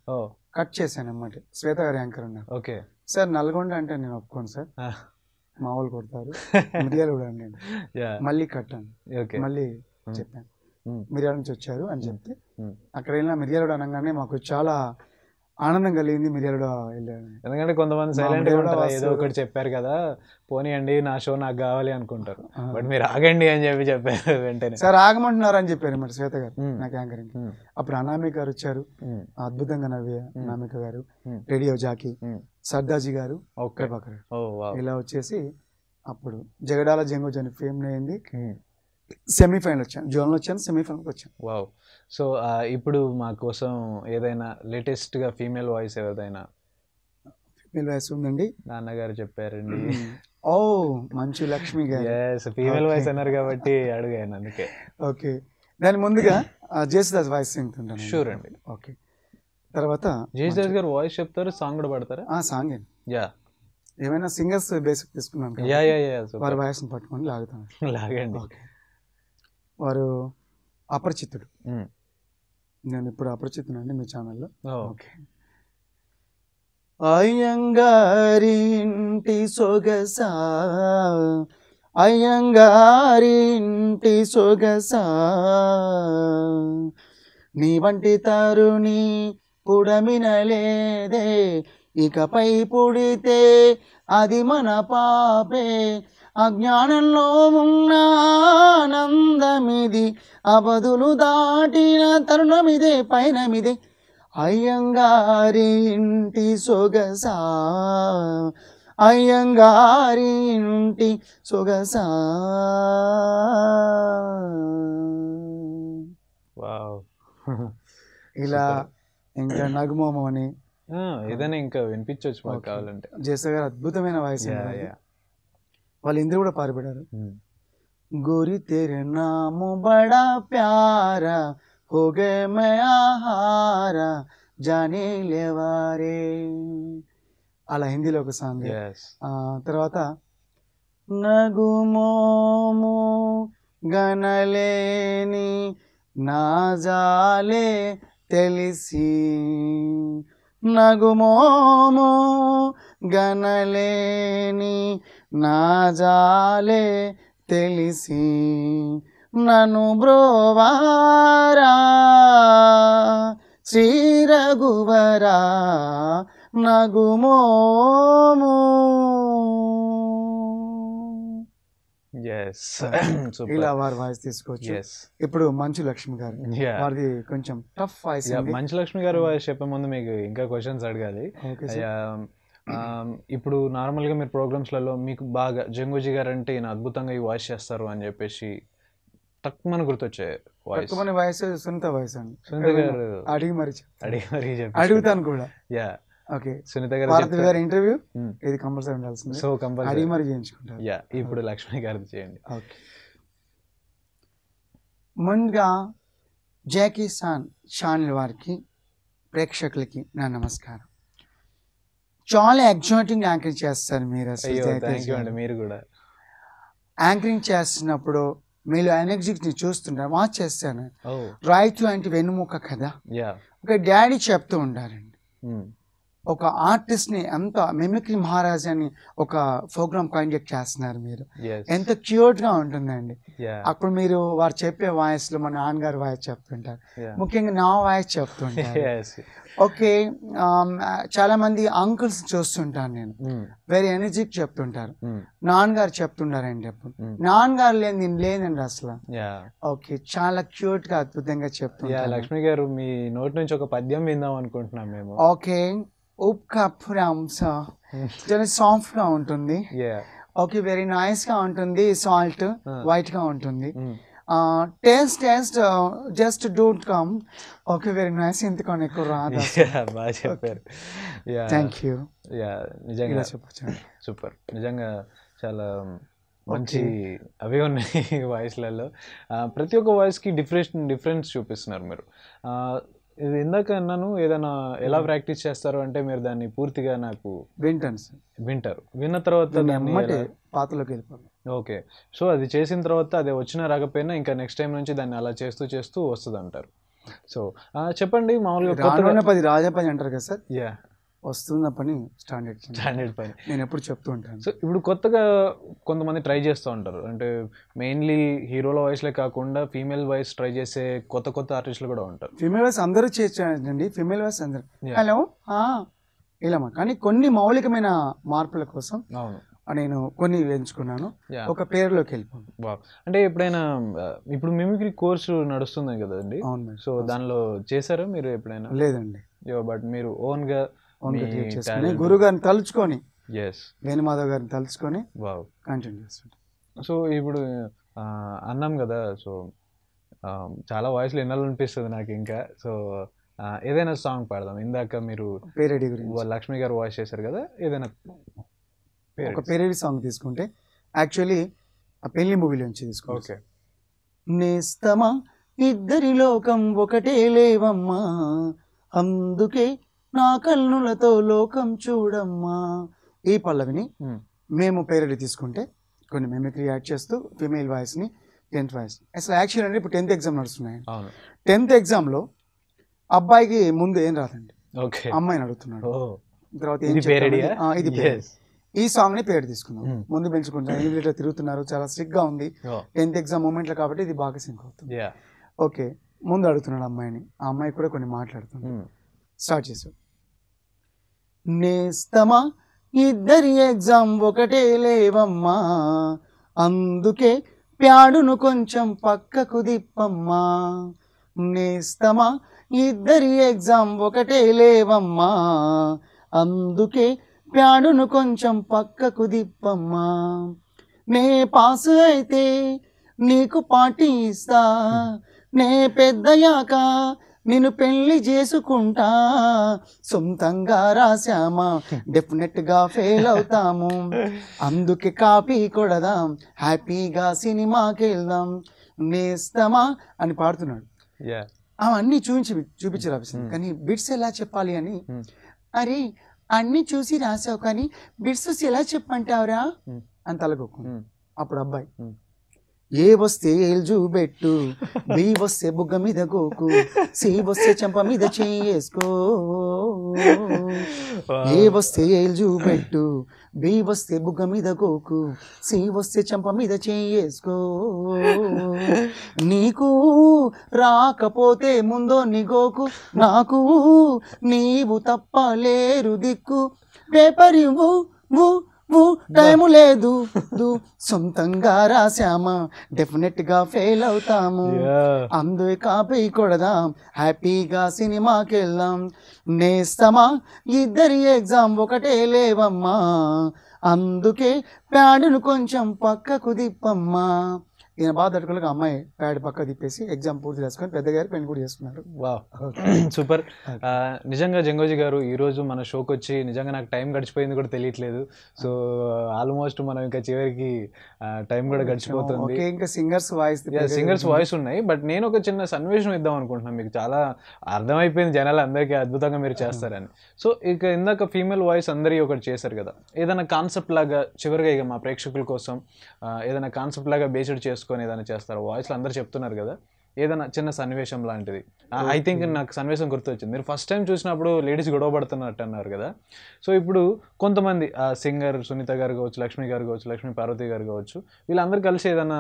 కట్ చేశాను అన్నమాట. శ్వేత గారు యాంకర్ ఉన్నారు. ఓకే సార్ నల్గొండ అంటే నేను ఒప్పుకోను సార్, మా వాళ్ళు కొడతారు. మిర్యాలగూడ అండి. మళ్ళీ కట్టాను, మళ్ళీ చెప్పాను మిర్యాల నుంచి వచ్చారు అని చెప్తే అక్కడ వెళ్ళిన మిర్యాలగూడ అనగానే మాకు చాలా ఆనందం కలిగింది. మిర్యాలగూడ వెళ్ళాను. ఎందుకంటే కొంతమంది సైలెంట్ గా ఉంటారు, ఏదో ఒకటి చెప్పారు కదా పోనీయండి నా షో నాకు కావాలి అనుకుంటారు. బట్ మీరు ఆగండి అని చెప్పారు వెంటనే. సార్ ఆగమంటున్నారు అని చెప్పారు మరి శ్వేత గారు నాకు యాంకరింగ్. అప్పుడు అనామిక గారు వచ్చారు, అద్భుతంగా నవ్వే అనామిక గారు, రేడియో జాకీ సర్దాజీ గారు, ఇలా వచ్చేసి అప్పుడు జగడాల జంగోజ్ అని ఫేమ్ అయింది. సెమీఫైనల్ వచ్చాను, జోన్లో వచ్చాను, సెమీఫైనల్కి వచ్చాను. వావ్. సో ఇప్పుడు మా కోసం ఏదైనా లేటెస్ట్గా ఫీమేల్ వాయిస్ ఏదైనా? ఫీమేల్ వాయిస్ ఉందండి, నాన్నగారు చెప్పారండి. ఓ మంచు లక్ష్మి గారు. ఫీమేల్ వాయిస్ అన్నారు కాబట్టి అడిగాను అందుకే. ఓకే, దాని ముందుగా జేసుదాస్ వాయిస్ సింగుతుంటాను. షూర్ అండి. ఓకే, తర్వాత జేసుదాస్ గారు వాయిస్ చెప్తారు, సాంగ్ కూడా పాడతారా? సాంగ్ యా, ఏమైనా సింగర్స్ బేసిక్ తీసుకున్నాను, వారి వాయిస్ని పట్టుకొని లాగుతాను. లాగండి. ఓకే, వారు అపరిచితుడు. నేను ఇప్పుడు అపరిచితునండి మీ ఛానల్లో. ఓకే. అయ్యంగారింటి సొగసా, అయ్యంగారింటి సొగసా, నీ వంటి తరుణి పుడమినలేదే, ఇకపై పుడితే అది మన పాపే, అజ్ఞానంలో ఉన్న ఆనందమిది, అబదులు దాటిన తరుణమిదే పైనమిదే, అయ్యంగారింటి సొగసా, అయ్యంగారింటి సొగసా. ఇలా ఇంకా నగుమోమో అని ఏదైనా ఇంకా వినిపించవచ్చు మాకు కావాలంటే. జేసా గారు అద్భుతమైన వాయిస్, వాళ్ళు ఇంద్రు కూడా పారిపడారు. गोरी तेरे नाम बड़ा प्यारा हो गए मैं आहारा जाने लेवारे అలా హిందీలో ఒక సాంగ్. తర్వాత నగుమోము గనలేని నాజాలే తెలిసి, నగుమోము గనలేని నాజాలే తెలిసి, నన్ను బ్రోవారా శ్రీ రఘువరా నగుమోము. ఇలా వారి వాయిస్ తీసుకోవచ్చు. ఇప్పుడు మంచు లక్ష్మి గారు, వారిది కొంచెం టఫ్ వాయిస్. మంచు లక్ష్మి గారు వాయిస్ చెప్పే ముందు మీకు ఇంకా క్వశ్చన్స్ అడగాలి. ఇప్పుడు నార్మల్గా మీరు ప్రోగ్రామ్స్లలో మీకు బాగా జంగోజీ గారు అంటే ఈయన అద్భుతంగా ఈ వాయిస్ చేస్తారు అని చెప్పేసి తక్కువ గుర్తొచ్చాయి వాయిస్? వాయిస్ సునీత వాయిస్ అండి. సునీత గారు అడిగి మరి అడుగుతాను కూడా. Yeah, okay. సునీత గారి ఇంటర్వ్యూ ఇది కంపల్సరీ ఉండాల్సింది, సో కంపల్సరీ అడిగి మరి చేయించుకుంటారు. యా, ఇప్పుడు లక్ష్మి గారిది చేయండి. ఓకే. ముందుగా జాకీ ఛానల్ వారికి ప్రేక్షకులకి నా నమస్కారం. చాలా ఎగ్జైటింగ్ యాంకరింగ్ చేస్తారు మీరు. మీరు కూడా యాంకరింగ్ చేస్తున్నప్పుడు మీలో ఎనర్జీని చూస్తుంటారు, వాచ్ చేస్తాను. రైతు అంటే వెన్నుముక కదా. ఒక డాడీ చెప్తూ ఉండాలండి, ఒక ఆర్టిస్ట్ని ఎంత మిమిక్రీ మహారాజ్ అని ఒక ప్రోగ్రామ్ కండక్ట్ చేస్తున్నారు మీరు, ఎంత క్యూట్గా ఉంటుందండి. అప్పుడు మీరు వారు చెప్పే వాయిస్లో మా నాన్నగారు వాయిస్ చెప్తుంటారు, ముఖ్యంగా నా వాయిస్ చెప్తుంటారు. ఓకే, చాలా మంది అంకుల్స్ చూస్తుంటాను నేను, వెరీ ఎనర్జిక్ చెప్తుంటారు. నాన్నగారు చెప్తుంటారండి, అప్పుడు నాన్నగారు లేనండి అసలు. ఓకే, చాలా క్యూట్ గా అద్భుతంగా చెప్తుంటారు. లక్ష్మి గారు మీ నోటి నుంచి ఒక పద్యం విందాం అనుకుంటున్నాం మేము. ఓకే, ఉప్కపురం చాలా సాఫ్ట్ గా ఉంటుంది. ఓకే, వెరీ నైస్ గా ఉంటుంది. సాల్ట్ వైట్ గా ఉంటుంది. Taste just don't come. Okay, very nice. ఇంతకన్నా ఎక్కువ రాదు. బాగా చెప్పారు. Thank you. నిజంగా సూపర్. నిజంగా చాలా మంచి అవే ఉన్నాయి వాయిస్లలో. ప్రతి ఒక్క వాయిస్కి డిఫరెన్స్ చూపిస్తున్నారు మీరు. ఇది ఇందాక అన్నాను, ఏదైనా ఎలా ప్రాక్టీస్ చేస్తారు అంటే మీరు దాన్ని పూర్తిగా నాకు వింటారు, విన్న తర్వాత పాతలోకి వెళ్ళిపోతాం. ఓకే, సో అది చేసిన తర్వాత అది వచ్చినా రాకపోయినా ఇంకా నెక్స్ట్ టైం నుంచి దాన్ని అలా చేస్తూ వస్తుంది అంటారు. సో చెప్పండి, మామూలుగా 10 రాజా పని అంటారు కదా సార్. వస్తున్న పని స్టాండర్డ్ పని నేను ఎప్పుడు చెప్తూ ఉంటాను. సో ఇప్పుడు కొత్తగా కొంతమంది ట్రై చేస్తూ ఉంటారు, అంటే మెయిన్లీ హీరోల వాయిస్లే కాకుండా ఫీమేల్ వాయిస్ ట్రై చేసే కొత్త ఆర్టిస్టులు కూడా ఉంటారు. ఫీమేల్ వాయిస్ అందరూ చేయొచ్చండి. ఫీమేల్ వాయిస్ అందరూ హలో ఇలా, కానీ కొన్ని మౌలికమైన మార్పుల కోసం నేను కొన్ని ఎంచుకున్నాను. ఒక పేరులోకి వెళ్ళిపోయాను. అంటే ఎప్పుడైనా ఇప్పుడు మిమిక్రీ కోర్సు నడుస్తుంది కదండి, సో దానిలో చేశారా మీరు ఎప్పుడైనా? లేదండి. బట్ మీరు ఓన్గా గురువు గారిని తలుచుకొని, వేణుమాధవ్ గారిని తలుచుకొని కంటిన్యూ చేస్తుంటాం. సో ఇప్పుడు అన్నాం కదా, సో చాలా వాయిస్లు వినాలనిపిస్తుంది నాకు ఇంకా. సో ఏదైనా సాంగ్ పాడదాం. ఇందాక మీరు పేరెడ్డి గురించి లక్ష్మి గారు వాయిస్ చేశారు కదా, ఏదైనా ఒక పేరెడ్డి సాంగ్ తీసుకుంటే యాక్చువల్లీ ఆ పెళ్లి మూవీలోంచి తీసుకుంటే, ఓకే. నేస్తమా ఇద్దరి లోకం ఒకటే లేవమ్మా, అందుకే నా కన్నులతో లోకం చూడమ్మా. ఈ పల్లవిని మేము పేరెడ్డి తీసుకుంటే కొన్ని మిమిక్రీ యాడ్ చేస్తూ ఫీమేల్ వాయిస్ని 10th వాయిస్. అసలు యాక్చువల్ అంటే ఇప్పుడు 10th ఎగ్జామ్ నడుస్తున్నాయి. 10th ఎగ్జామ్లో అబ్బాయికి ముందు ఏం రాదండి, అమ్మాయిని అడుగుతున్నాడు. తర్వాత ఇది ఈ సాంగ్ ని పేరు తీసుకున్నాం. ముందు పెంచుకుంటాం, ఇన్విజిలేటర్ తిరుగుతున్నారు, చాలా స్ట్రిక్ట్ గా ఉంది 10th ఎగ్జామ్ మూమెంట్లో కాబట్టి ఇది బాగా సింక్ అవుతుంది. ఓకే, ముందు అడుగుతున్నాడు అమ్మాయిని, ఆ అమ్మాయి కూడా కొన్ని మాట్లాడుతుంది. స్టార్ట్ చేసాడు. నేస్తమా ఇద్దరి ఎగ్జామ్ ఒకటే లేవమ్మా, అందుకే ప్యాడును కొంచెం పక్కకు దిప్పమ్మా. నేస్తమా ఇద్దరి ఎగ్జామ్ ఒకటే లేవమ్మా, అందుకే ప్యాడును కొంచెం పక్కకు దిప్పమ్మా. నే పాసు అయితే నీకు పార్టీ ఇస్తా, నే పెద్దయ్యాక నిన్ను పెళ్లి చేసుకుంటా. సొంతంగా రాశామా డెఫినెట్ గా ఫెయిల్ అవుతాము, అందుకే కాపీ కొడదాం, హ్యాపీగా సినిమాకి వెళ్దాం. నేస్తమా అని పాడుతున్నాడు. అవన్నీ చూపించి రాపిస్తుంది, కానీ బిట్స్ ఎలా చెప్పాలి అని. అరే అన్ని చూసి రాసావు కానీ బిట్స్ ఎలా చెప్పంటావురా అని తలగొక్కు. అప్పుడు అబ్బాయి, ఏ వస్తే ఏల్జు బెట్టు, బి వస్తే బుగ్గ మీద గోకు, సి వస్తే చెంప మీద చేసుకో. ఏ వస్తే ఏల్జు బెట్టు, బి వస్తే బుగ్గ మీద గోకు, సి వస్తే చెంప మీద చేసుకో. నీకు రాకపోతే ముందో నిగోకు, నాకు నీవు తప్ప లేరు దిక్కు. పేపర్ ఇవ్వు టైము లేదు, సొంతంగా రాశామా డెఫినెట్ గా ఫెయిల్ అవుతాము, అందుకే కాపీ కొడదాం, హ్యాపీగా సినిమాకి వెళ్దాం. నేస్తమా ఇద్దరి ఎగ్జామ్ ఒకటే లేవమ్మా, అందుకే ప్యాడును కొంచెం పక్కకు దిప్పమ్మా. ఈయన బాగా తట్టుకోలేక అమ్మాయి ప్యాడ్ పక్క తిప్పేసి ఎగ్జామ్ పూర్తి చేసుకొని పెద్దగారు పెళ్లి కూడా చేసుకున్నారు. సూపర్. నిజంగా జంగోజీ గారు ఈరోజు మన షోకి వచ్చి నిజంగా నాకు టైం గడిచిపోయింది కూడా తెలియట్లేదు. సో ఆల్మోస్ట్ మనం ఇంకా చివరికి టైం కూడా గడిచిపోతుంది. ఇంకా సింగర్స్ వాయిస్ ఉన్నాయి, బట్ నేను ఒక చిన్న సన్నివేశం ఇద్దాం అనుకుంటున్నాను. మీకు చాలా అర్థమైపోయింది జనాలు అందరికీ అద్భుతంగా మీరు చేస్తారని. సో ఇక ఇందాక ఫీమేల్ వాయిస్ అందరి ఒకటి చేశారు కదా, ఏదైనా కాన్సెప్ట్ లాగా చివరిగా ఇక మా ప్రేక్షకుల కోసం ఏదైనా కాన్సెప్ట్ లాగా బేస్డ్ చేసుకొని ఏదైనా చేస్తారు. వాయిస్లో అందరు చెప్తున్నారు కదా, ఏదైనా చిన్న సన్నివేశం లాంటిది. ఐ థింక్ నాకు సన్నివేశం గుర్తొచ్చింది. మీరు ఫస్ట్ టైం చూసినప్పుడు లేడీస్ గొడవ పడుతున్నట్టు అన్నారు కదా, సో ఇప్పుడు కొంతమంది సింగర్ సునీత గారు కావచ్చు, లక్ష్మి గారు కావచ్చు, లక్ష్మీ పార్వతి గారు కావచ్చు, వీళ్ళందరూ కలిసి ఏదైనా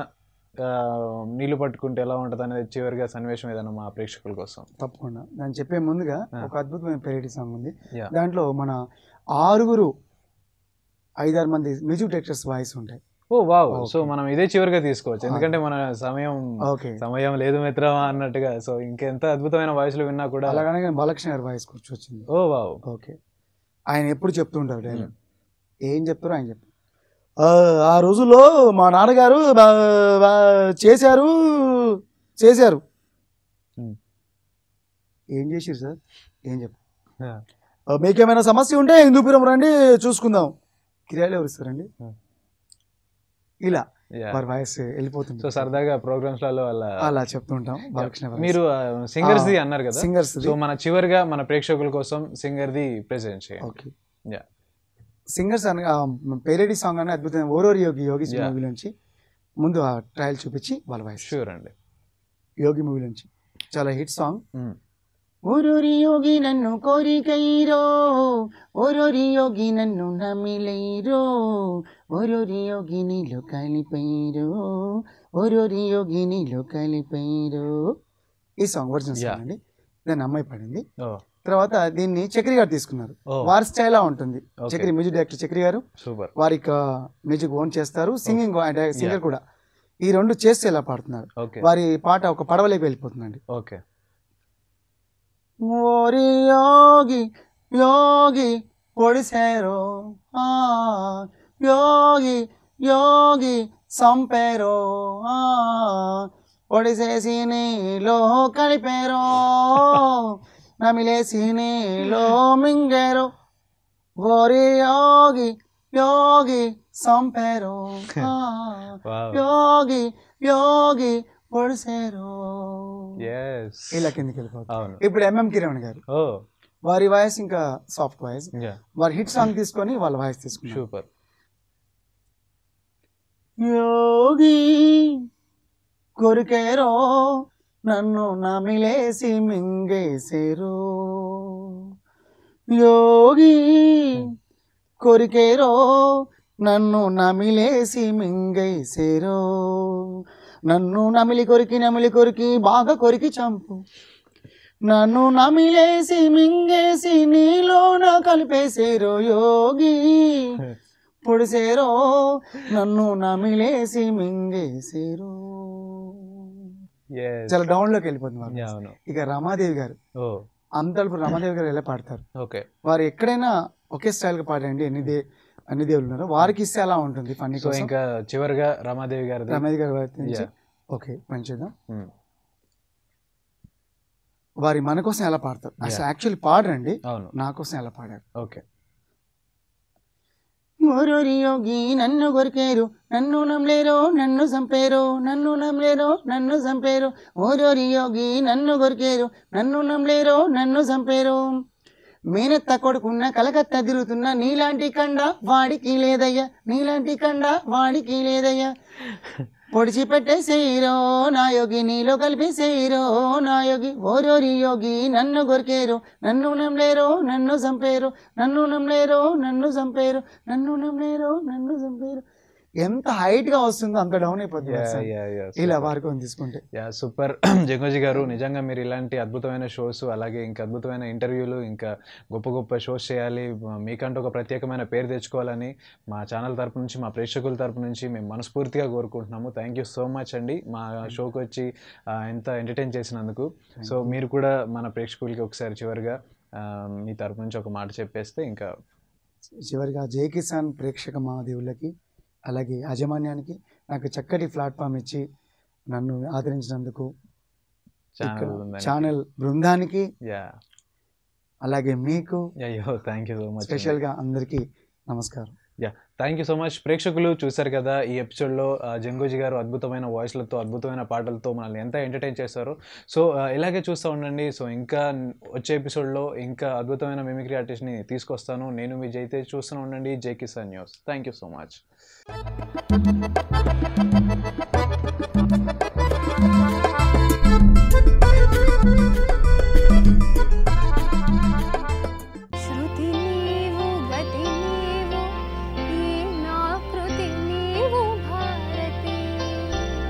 నీళ్లు పట్టుకుంటే ఎలా ఉంటుంది అనేది చివరిగా సన్నివేశం ఏదైనా మా ప్రేక్షకుల కోసం. తప్పకుండా. నేను చెప్పే ముందుగా ఒక అద్భుతమైన పెరేటీ సాంగ్ ఉంది. దాంట్లో మన 6-5 మంది మ్యూజిక్ డైరెక్టర్స్ వాయిస్ ఉంటాయి. ఓ వావ్. సో మనం ఇదే చివరిగా తీసుకోవచ్చు, ఎందుకంటే మన సమయం లేదు మిత్రమా అన్నట్టుగా. సో ఇంకెంత అద్భుతమైన వాయిస్లు విన్నా కూడా అలాగనే బాలకృష్ణ గారి వాయిస్ కూర్చొచ్చింది. ఓ వావ్. ఓకే, ఆయన ఎప్పుడు చెప్తుంటారు డైలాగ్, ఏం చెప్తారో ఆయన చెప్తారు. ఆ రోజుల్లో మా నాన్నగారు చేశారు చేశారు. ఏం చేసిరు సార్? ఏం చెప్పు. మీకేమైనా సమస్య ఉంటే హిందూపురం రండి చూసుకుందాం. కిరాయిలు ఎవరు ఇస్తారండి? ఇలా వారి వాయిస్ వెళ్ళిపోతుంది. సో సరదాగా ప్రోగ్రామ్స్ లలో అలా చెప్తుంటాం. మీరు సింగర్స్ ది అన్నారు కదా, సింగర్స్. సో మన చివరిగా మన ప్రేక్షకుల కోసం సింగర్ ది ప్రెజెంట్ చేయండి. ఓకే. సింగర్స్ అనగా పేరేడి సాంగ్ అనే అద్భుతమైన ఓరోరి యోగి యోగి మూవీ నుంచి ముందు ఆ ట్రయల్ చూపించి వాళ్ళ వాయిస్. షూర్ అండి. యోగి మూవీ నుంచి చాలా హిట్ సాంగ్. ఓరోరి యోగి నన్ను కోరికైరో, ఓరోరి యోగి నన్ను నమిలైరో, ఓరోరి యోగి నీలో కలిపైరో, ఓరోరి యోగి నీలో కలిపైరో. ఈ సాంగ్ వర్జన్ సాంగ్ అండి. దాన్ని అమ్మాయి పాడింది. తర్వాత దీన్ని చక్రి గారు తీసుకున్నారు. వారి స్టైల్ ఉంటుంది. చక్రి మ్యూజిక్ డైరెక్టర్ చక్రి గారు వారి మ్యూజిక్ ఓన్ చేస్తారు, సింగింగ్ సింగర్ కూడా. ఈ రెండు చేస్తే ఎలా పాడుతున్నారు. వారి పాట ఒక పడవలేకి వెళ్ళిపోతుందండి. ఓకే. ఓరి యోగి యోగి పొడిసేరో, యోగి యోగి సంపేరో, పొడిసేసి నీలో కలిపేరో, నమిలేసి నీలో మింగేరో, ఓరి యోగి యోగి సంపేరో, యోగి యోగి పొడిసేరో. ఇలా కిందకి వెళ్ళిపోతాం. ఇప్పుడు ఎంఎం కిరణ్ గారు వారి వాయిస్ ఇంకా సాఫ్ట్ వాయిస్. వారి హిట్ సాంగ్ తీసుకొని వాళ్ళ వాయిస్ తీసుకున్నారు. సూపర్. యోగి కొరికేరో నన్ను నమిలేసి మింగేసేరో, యోగి కొరికేరో నన్ను నమిలేసి మింగేసేరో, నన్ను నమిలి కొరికి బాగా కొరికి చంపు, నన్ను నమిలేసి మింగేసి నీలోన కలిపేసేరో, యోగి పొడిసేరో నన్ను నమిలేసి మింగేసేరో. చాలా డౌన్ లోకి వెళ్ళిపోతుంది. ఇక రమాదేవి గారు అంతప్పుడు రమాదేవి గారు ఎలా పాడతారు. వారు ఎక్కడైనా ఒకే స్టైల్ గా పాడండి. అన్ని దేవుళ్ళు ఉన్నారు, వారికి ఇస్తే అలా ఉంటుంది ఫన్నీ. ఇంకా చివరిగా రమాదేవి గారు ఓకే పని చేద్దాం. వారి మన కోసం ఎలా పాడతారు. అసలు యాక్చువల్లీ పాడరండి, నా కోసం ఎలా పాడారు. ఓకే. ఓరోరి యోగి నన్ను కొరికేరు, నన్ను నమ్లేరో నన్ను చంపేరో, నన్ను నమ్లేరో నన్ను చంపేరో, ఓరోరి యోగి నన్ను కొరికేరు, నన్ను నమ్లేరో నన్ను చంపేరో, మేనత్త కొడుకున్న కలకత్తా తిరుగుతున్న నీలాంటి కండ వాడికి లేదయ్యా, నీలాంటి కండ వాడికి లేదయ్యా, పొడిచి పెట్టేసేరో నా యోగి నీలో కలిపేసేరో నా యోగి, ఓరోరి యోగి నన్ను కొరికేరు, నన్ను నమ్లేరో నన్ను చంపేరు, నన్ను నమ్లేరో నన్ను చంపేరు, నన్ను నమ్లేరో నన్ను చంపేరు. ఎంత హైట్ గా వస్తుందో అంత డౌన్ అయిపోతుంది ఇలా వారికి తీసుకుంటే. సూపర్ జంగోజీ గారు, నిజంగా మీరు ఇలాంటి అద్భుతమైన షోస్, అలాగే ఇంకా అద్భుతమైన ఇంటర్వ్యూలు, ఇంకా గొప్ప గొప్ప షోస్ చేయాలి, మీకంటూ ఒక ప్రత్యేకమైన పేరు తెచ్చుకోవాలని మా ఛానల్ తరపు నుంచి, మా ప్రేక్షకుల తరపు నుంచి మేము మనస్ఫూర్తిగా కోరుకుంటున్నాము. థ్యాంక్ యూ సో మచ్ అండి మా షోకి వచ్చి ఎంత ఎంటర్టైన్ చేసినందుకు. సో మీరు కూడా మన ప్రేక్షకులకి ఒకసారి చివరిగా మీ తరపు నుంచి ఒక మాట చెప్పేస్తే. ఇంకా చివరిగా జై కిసాన్ ప్రేక్షక మహాదేవులకి అలాగే యాజమాన్యానికి నాకు చక్కటి ప్లాట్ఫామ్ ఇచ్చి నన్ను ఆదరించినందుకు, ఛానల్ బృందానికి అలాగే మీకు థ్యాంక్ యూ సో మచ్. స్పెషల్గా అందరికీ నమస్కారం. Thank you so much. ప్రేక్షకులు చూశారు కదా ఈ ఎపిసోడ్లో జంగోజీ గారు అద్భుతమైన వాయిస్లతో, అద్భుతమైన పాటలతో మనల్ని ఎంత ఎంటర్టైన్ చేశారో. సో ఇలాగే చూస్తూ ఉండండి. సో ఇంకా వచ్చే ఎపిసోడ్లో ఇంకా అద్భుతమైన మిమిక్రీ ఆర్టిస్ట్ని తీసుకొస్తాను. నేను మీ జైతేజ్. చూస్తూనే ఉండండి Jai Kisan news. Thank you so much.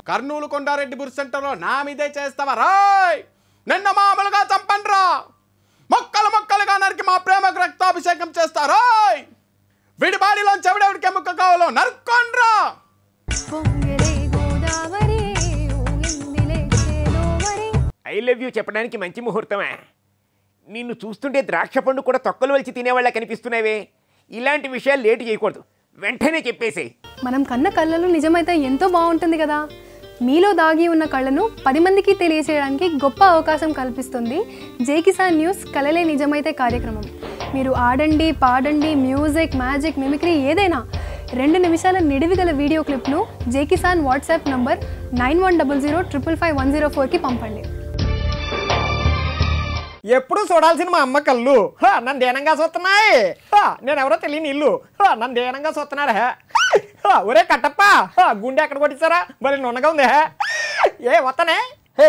Kurnool Kondareddy బుర్స్ సెంటర్లో నా మీదే చేస్తావా రాయ్, నిన్న మామూలుగా చంపండ్రా, మొక్కలు మొక్కలుగా నరికి మా ప్రేమకు రక్తాభిషేకం చేస్తారాయ్, విడి బాడీలో చెవిడెవిడికి ఎముక కావాలో నరుక్కోండ్రా. ఐ లవ్ యూ చెప్పడానికి మంచి ముహూర్తమే. నిన్ను చూస్తుంటే ద్రాక్ష పండు కూడా తొక్కలు వలిచి తినేవాళ్ళ కనిపిస్తున్నావే. ఇలాంటి విషయాలు లేటు చేయకూడదు, వెంటనే చెప్పేసి. మనం కన్న కళ్ళలు నిజమైతే ఎంతో బాగుంటుంది కదా. మీలో దాగి ఉన్న కళను 10 మందికి తెలియజేయడానికి గొప్ప అవకాశం కల్పిస్తుంది జై కిసాన్ న్యూస్ కలలే నిజమైతే కార్యక్రమం. మీరు ఆడండి, పాడండి, మ్యూజిక్, మ్యాజిక్, మిమిక్రీ ఏదైనా 2 నిమిషాల నిడివిగల వీడియో క్లిప్ను జై కిసాన్ వాట్సాప్ నంబర్ 9100555104కి పంపండి. ఎప్పుడు చూడాల్సిన మా అమ్మ కళ్ళు నన్ను దేనంగా చూస్తున్నాయి. నేను ఎవరో తెలియని ఇల్లు నన్ను దేనంగా చూస్తున్నారా. ఒరే కట్టప్ప, గుండె ఎక్కడ కొట్టించారా? మరి నున్నగా ఉంది. ఏ వస్తానే. హే,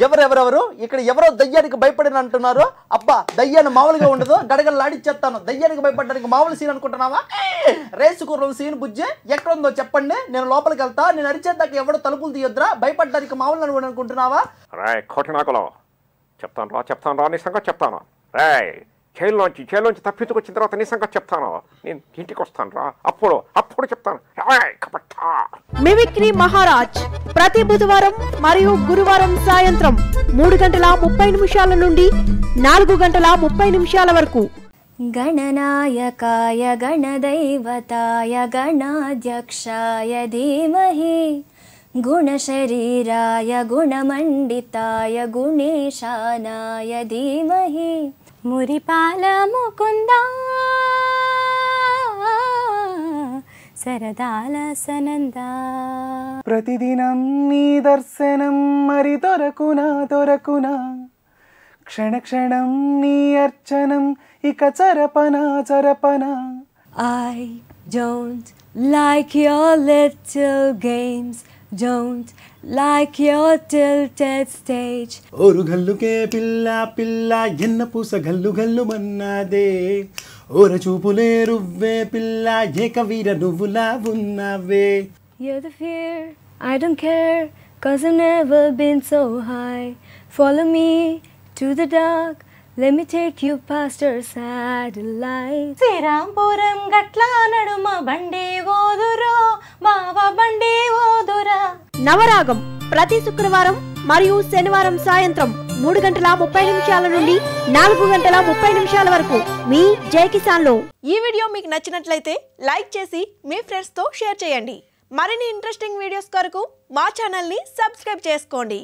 ఎవరెవరెవరు ఇక్కడ ఎవరో దయ్యానికి భయపడిన అంటున్నారు. అబ్బా, దయ్యాన్ని మామూలుగా ఉండదు, గడగడలాడిచ్చేస్తాను. దయ్యానికి భయపడడానికి మామూలు సీన్ అనుకుంటున్నావా? రేసు కుర్రం సీన్ బుజ్జి ఎక్కడుందో చెప్పండి, నేను లోపలికి వెళ్తా. నేను అరిచేద్దాక ఎవడో తలుపులు తీయొద్దురా, భయపడడానికి మామూలు అనుకుంటున్నావా? రాయ్ కోటినాకులో చెప్తాను రా నీ సంగతి చెప్తాను. రాయ్ జైల్లోంచి తప్పించుకొచ్చిన తర్వాత నీ సంగతి చెప్తాను. నేను ఇంటికి వస్తాను రా, అప్పుడు చెప్తాను. మిమిక్రీ మహారాజ్ ప్రతి బుధవారం మరియు గురువారం సాయంత్రం 3:30 నుండి 4:30 వరకు. గణనాయకాయ గణదైవతాయ గణాధ్యక్షాయ ధీమహి గుణశరీరాయ గుణమండితాయ గుణేశానాయ ధీమహి మురిపాల ముకుంద సరదాల సనంద. ప్రతిదినం నీ దర్శనం మరి దొరకునా క్షణ నీ అర్చనం ఇక చరపనా. I don't like your little games, don't like your tilted stage. ఓరు గల్లుకే పిల్ల ఎన్న పూస గల్లు మన్నాదే. ఓర చూపులే రువ్వే పిల్ల ఏక వీర నువ్వులా ఉన్నావే. You're the fear, I don't care, 'cause I've never been so high. Follow me to the dark, let me take you past our satellite. Srirampuram గట్ల నడుమ బండి ఓదురా బావా బండి ఓదురా. నవరాగం ప్రతి శుక్రవారం మరియు శనివారం సాయంత్రం 3:30 నుండి 4:30 వరకు మీ జై కిసాన్ లో. ఈ వీడియో మీకు నచ్చినట్లయితే లైక్ చేసి మీ ఫ్రెండ్స్ తో షేర్ చేయండి. మరిన్ని ఇంట్రెస్టింగ్ వీడియోస్ కొరకు మా ఛానల్ ని సబ్స్క్రైబ్ చేసుకోండి.